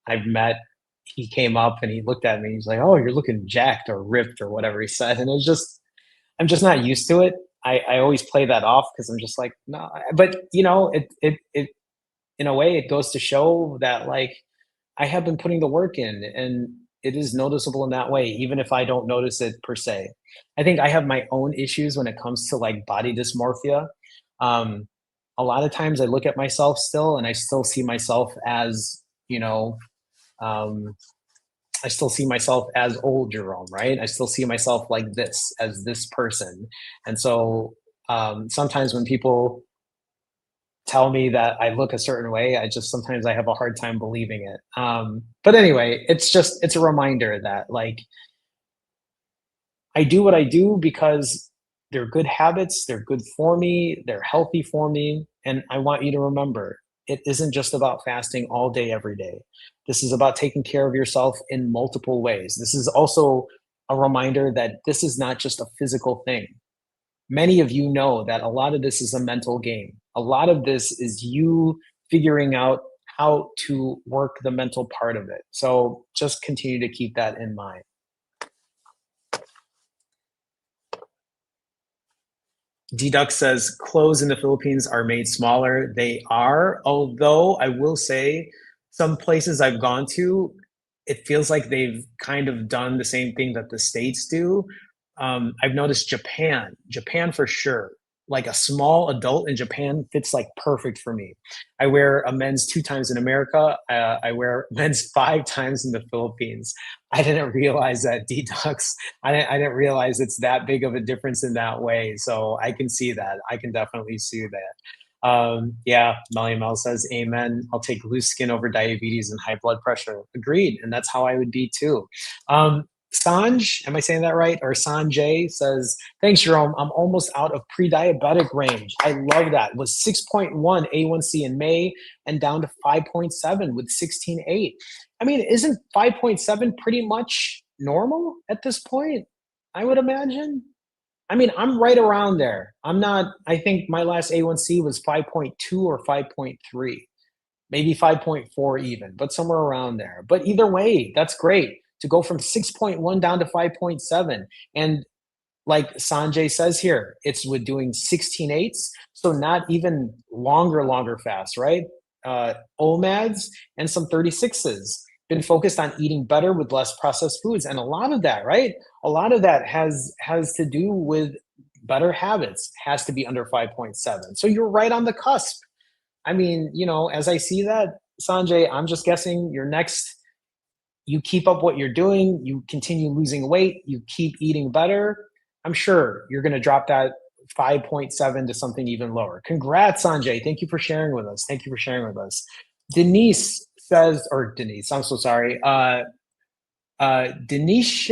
I've met, he came up and he looked at me. He's like, "Oh, you're looking jacked or ripped or whatever he said," and I'm just not used to it. I always play that off because I'm just like, no, but you know, it in a way it goes to show that like I have been putting the work in and it is noticeable in that way, even if I don't notice it per se. I think I have my own issues when it comes to like body dysmorphia. Um, a lot of times I look at myself still and I still see myself as, you know, um, I still see myself as old Jerome, right? I still see myself like this, as this person. And so sometimes when people tell me that I look a certain way, I just sometimes I have a hard time believing it. But anyway, it's a reminder that like I do what I do because they're good habits, they're good for me, they're healthy for me, and I want you to remember it isn't just about fasting all day every day. This is about taking care of yourself in multiple ways. This is also a reminder that this is not just a physical thing. Many of you know that a lot of this is a mental game. A lot of this is you figuring out how to work the mental part of it. So just continue to keep that in mind. Duck says clothes in the Philippines are made smaller. They are, although I will say some places I've gone to, it feels like they've kind of done the same thing that the States do. I've noticed Japan for sure. Like a small adult in Japan fits like perfect for me. I wear a men's 2 times in America. I wear men's 5 times in the Philippines. I didn't realize that detox. I didn't realize it's that big of a difference in that way. So I can see that. I can definitely see that. Yeah, Melly Mel says, Amen. I'll take loose skin over diabetes and high blood pressure. Agreed. And that's how I would be too. Sanj, am I saying that right? Or Sanjay says, thanks, Jerome. I'm almost out of pre diabetic range. I love that. Was 6.1 A1C in May and down to 5.7 with 16.8. I mean, isn't 5.7 pretty much normal at this point? I would imagine. I mean, I'm right around there. I'm not, I think my last A1C was 5.2 or 5.3, maybe 5.4 even, but somewhere around there. But either way, that's great to go from 6.1 down to 5.7. And like Sanjay says here, it's with doing 16/8, so not even longer fast, right? OMADs and some 36s. Been focused on eating better with less processed foods, and a lot of that, right? A lot of that has to do with better habits. Has to be under 5.7. So you're right on the cusp. I mean, you know, as I see that, Sanjay, I'm just guessing your next you keep up what you're doing, you continue losing weight, you keep eating better, I'm sure you're going to drop that 5.7 to something even lower. Congrats, Sanjay. Thank you for sharing with us. Thank you for sharing with us. Denise says, or Denise, I'm so sorry. Denise,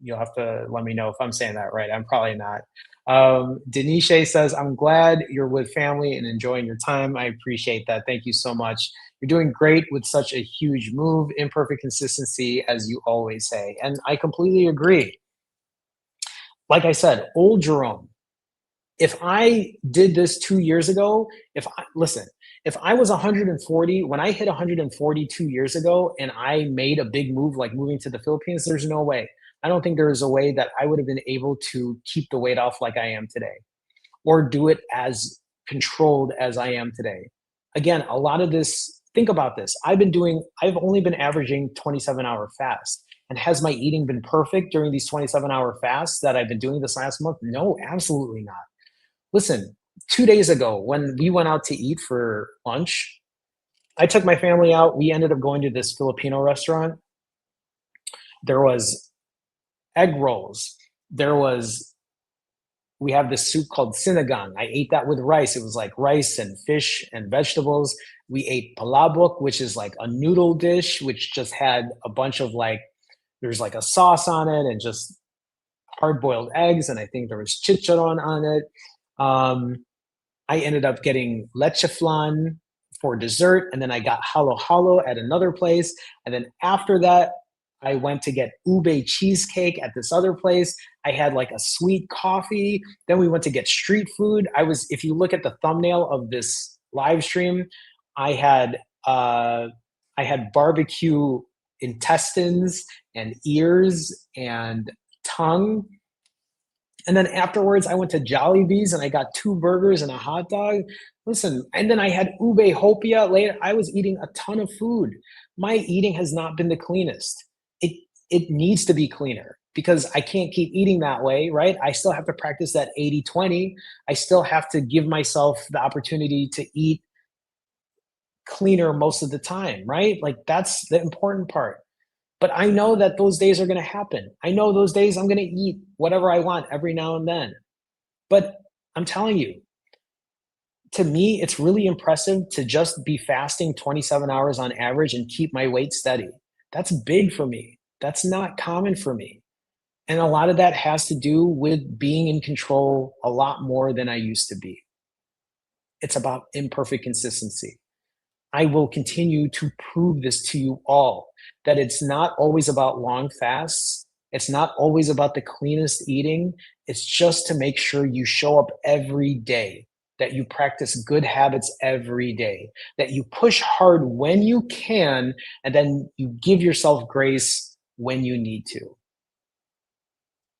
you'll have to let me know if I'm saying that right. I'm probably not. Denise says, I'm glad you're with family and enjoying your time. I appreciate that. Thank you so much. You're doing great with such a huge move, imperfect consistency, as you always say. And I completely agree. Like I said, old Jerome, if I did this 2 years ago, listen, if I was 140, when I hit 140 2 years ago and I made a big move like moving to the Philippines, there's no way. I don't think there is a way that I would have been able to keep the weight off like I am today or do it as controlled as I am today. Again, a lot of this, think about this. I've only been averaging 27-hour fast. And has my eating been perfect during these 27-hour fasts that I've been doing this last month? No, absolutely not. Listen, 2 days ago when we went out to eat for lunch, I took my family out. We ended up going to this Filipino restaurant. There was egg rolls. We have this soup called sinigang. I ate that with rice. It was like rice and fish and vegetables. We ate palabok, which is like a noodle dish, which just had a bunch of like, there's like a sauce on it and just hard boiled eggs. And I think there was chicharron on it. I ended up getting leche flan for dessert, and then I got halo halo at another place. And then after that, I went to get ube cheesecake at this other place. I had like a sweet coffee. Then we went to get street food. If you look at the thumbnail of this live stream, I had uh, I had barbecue intestines and ears and tongue And then afterwards, I went to Jollibee's and I got 2 burgers and a hot dog. Listen, and then I had ube hopia later. I was eating a ton of food. My eating has not been the cleanest. It it needs to be cleaner because I can't keep eating that way, right? I still have to practice that 80-20. I still have to give myself the opportunity to eat cleaner most of the time, right? Like that's the important part. But I know that those days are going to happen. I know those days I'm going to eat whatever I want every now and then. But I'm telling you, to me, it's really impressive to just be fasting 27 hours on average and keep my weight steady. That's big for me. That's not common for me. And a lot of that has to do with being in control a lot more than I used to be. It's about imperfect consistency. I will continue to prove this to you all that it's not always about long fasts. It's not always about the cleanest eating. It's just to make sure you show up every day, that you practice good habits every day, that you push hard when you can, and then you give yourself grace when you need to.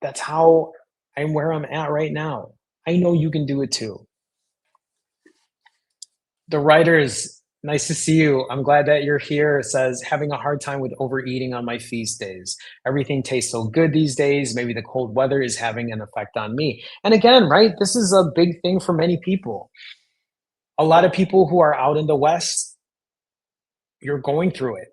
That's how I'm where I'm at right now. I know you can do it too. The writers, nice to see you. I'm glad that you're here. It says, having a hard time with overeating on my feast days. Everything tastes so good these days. Maybe the cold weather is having an effect on me. And again, right, this is a big thing for many people. A lot of people who are out in the West, you're going through it.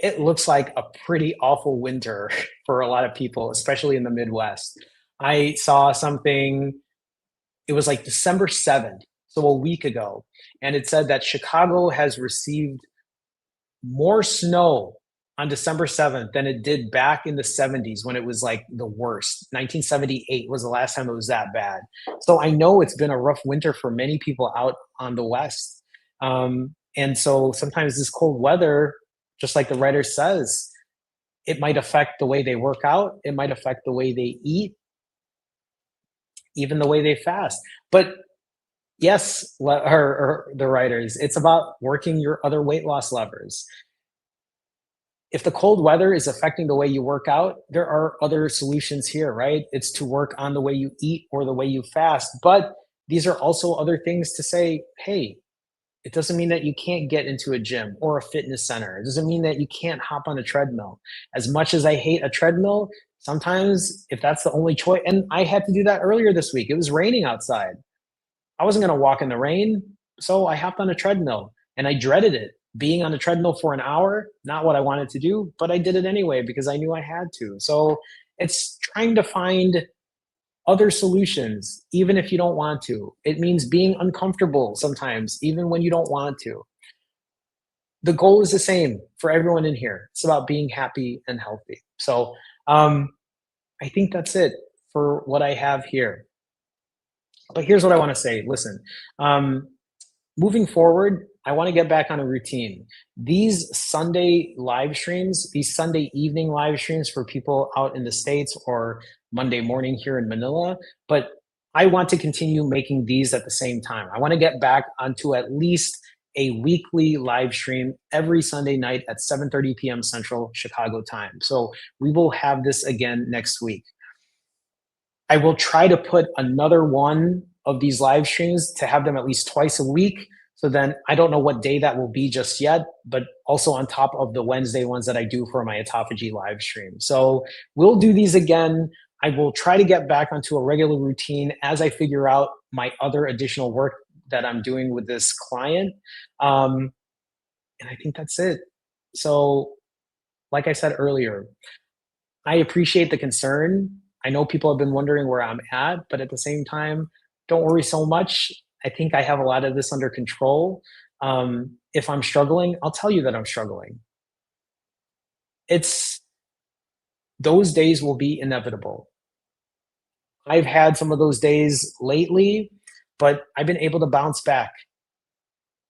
It looks like a pretty awful winter for a lot of people, especially in the Midwest. I saw something, it was like December 7th, so a week ago, and it said that Chicago has received more snow on December 7th than it did back in the 70s when it was like the worst. 1978 was the last time it was that bad. So I know it's been a rough winter for many people out on the West. And so sometimes this cold weather, just like the writer says, it might affect the way they work out, it might affect the way they eat, even the way they fast. But yes, or the writers, it's about working your other weight loss levers. If the cold weather is affecting the way you work out, there are other solutions here, right? It's to work on the way you eat or the way you fast. But these are also other things to say, hey, it doesn't mean that you can't get into a gym or a fitness center. It doesn't mean that you can't hop on a treadmill. As much as I hate a treadmill, sometimes if that's the only choice, and I had to do that earlier this week, it was raining outside. I wasn't going to walk in the rain. So I hopped on a treadmill and I dreaded it. Being on the treadmill for an hour, not what I wanted to do, but I did it anyway because I knew I had to. So it's trying to find other solutions, even if you don't want to. It means being uncomfortable sometimes, even when you don't want to. The goal is the same for everyone in here. It's about being happy and healthy. So I think that's it for what I have here. But here's what I want to say. Listen, um, moving forward, I want to get back on a routine. These Sunday live streams, these Sunday evening live streams for people out in the States or Monday morning here in Manila, but I want to continue making these at the same time. I want to get back onto at least a weekly live stream every Sunday night at 7:30 p.m. Central Chicago time. So we will have this again next week. I will try to put another one of these live streams to have them at least twice a week. So then I don't know what day that will be just yet, but also on top of the Wednesday ones that I do for my autophagy live stream. So we'll do these again. I will try to get back onto a regular routine as I figure out my other additional work that I'm doing with this client. And I think that's it. So, like I said earlier, I appreciate the concern. I know people have been wondering where I'm at, but at the same time, don't worry so much. I think I have a lot of this under control. If I'm struggling, I'll tell you that I'm struggling. It's those days will be inevitable. I've had some of those days lately, but I've been able to bounce back.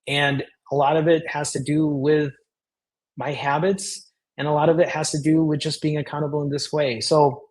And a lot of it has to do with my habits, and a lot of it has to do with just being accountable in this way. So,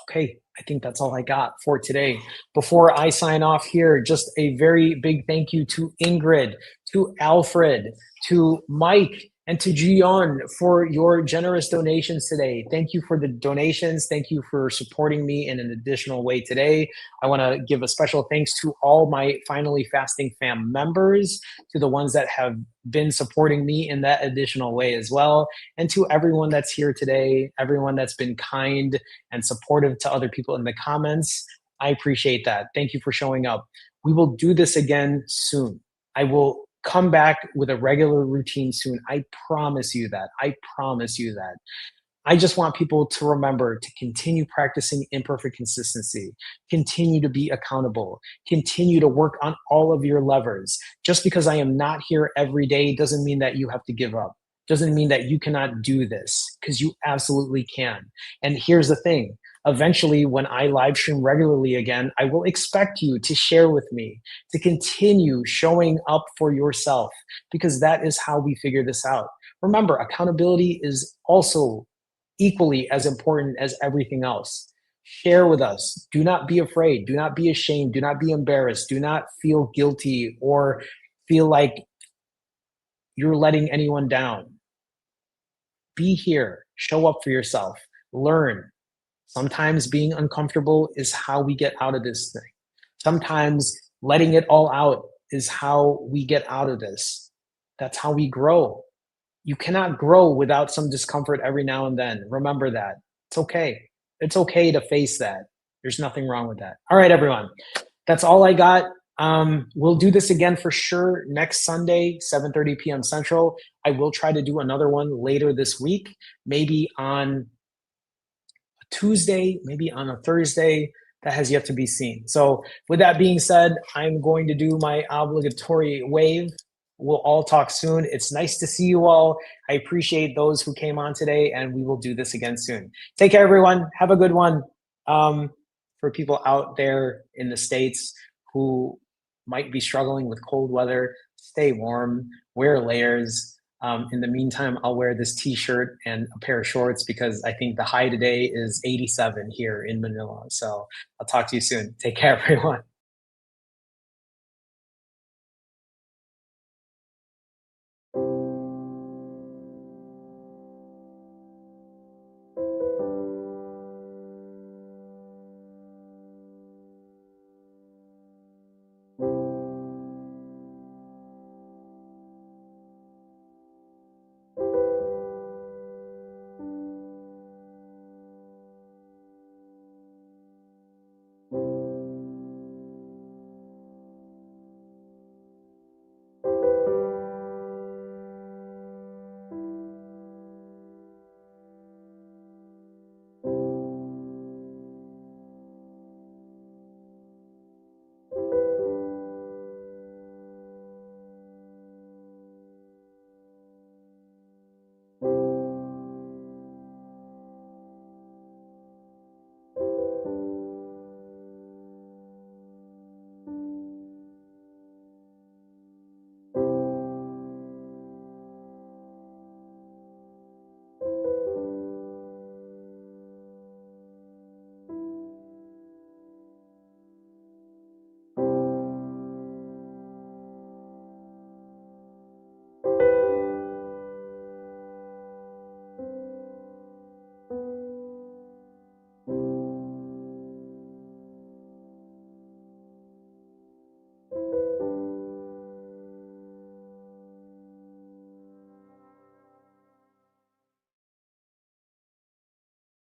okay, I think that's all I got for today. Before I sign off here, just a very big thank you to Ingrid, to Alfred, to Mike, And to Gion for your generous donations today. Thank you for the donations. Thank you for supporting me in an additional way today. I want to give a special thanks to all my Finally Fasting fam members, to the ones that have been supporting me in that additional way as well, and to everyone that's here today, everyone that's been kind and supportive to other people in the comments. I appreciate that. Thank you for showing up. We will do this again soon. I will come back with a regular routine soon. I promise you that. I promise you that. I just want people to remember to continue practicing imperfect consistency, continue to be accountable, continue to work on all of your levers. Just because I am not here every day doesn't mean that you have to give up. Doesn't mean that you cannot do this, because you absolutely can. And here's the thing, eventually, when I live stream regularly again, I will expect you to share with me, to continue showing up for yourself, because that is how we figure this out. Remember, accountability is also equally as important as everything else. Share with us. Do not be afraid. Do not be ashamed. Do not be embarrassed. Do not feel guilty or feel like you're letting anyone down. Be here. Show up for yourself. Learn. Sometimes being uncomfortable is how we get out of this thing. Sometimes letting it all out is how we get out of this. That's how we grow. You cannot grow without some discomfort every now and then. Remember that. It's okay. It's okay to face that. There's nothing wrong with that. All right, everyone. That's all I got. We'll do this again for sure next Sunday, 7:30 p.m. Central. I will try to do another one later this week, maybe on a Tuesday, maybe on a Thursday. That has yet to be seen. So, with that being said, I'm going to do my obligatory wave. We'll all talk soon. It's nice to see you all. I appreciate those who came on today, and we will do this again soon. Take care, everyone. Have a good one. For people out there in the States who might be struggling with cold weather, stay warm, wear layers. In the meantime, I'll wear this t-shirt and a pair of shorts because I think the high today is 87 here in Manila. So I'll talk to you soon. Take care, everyone.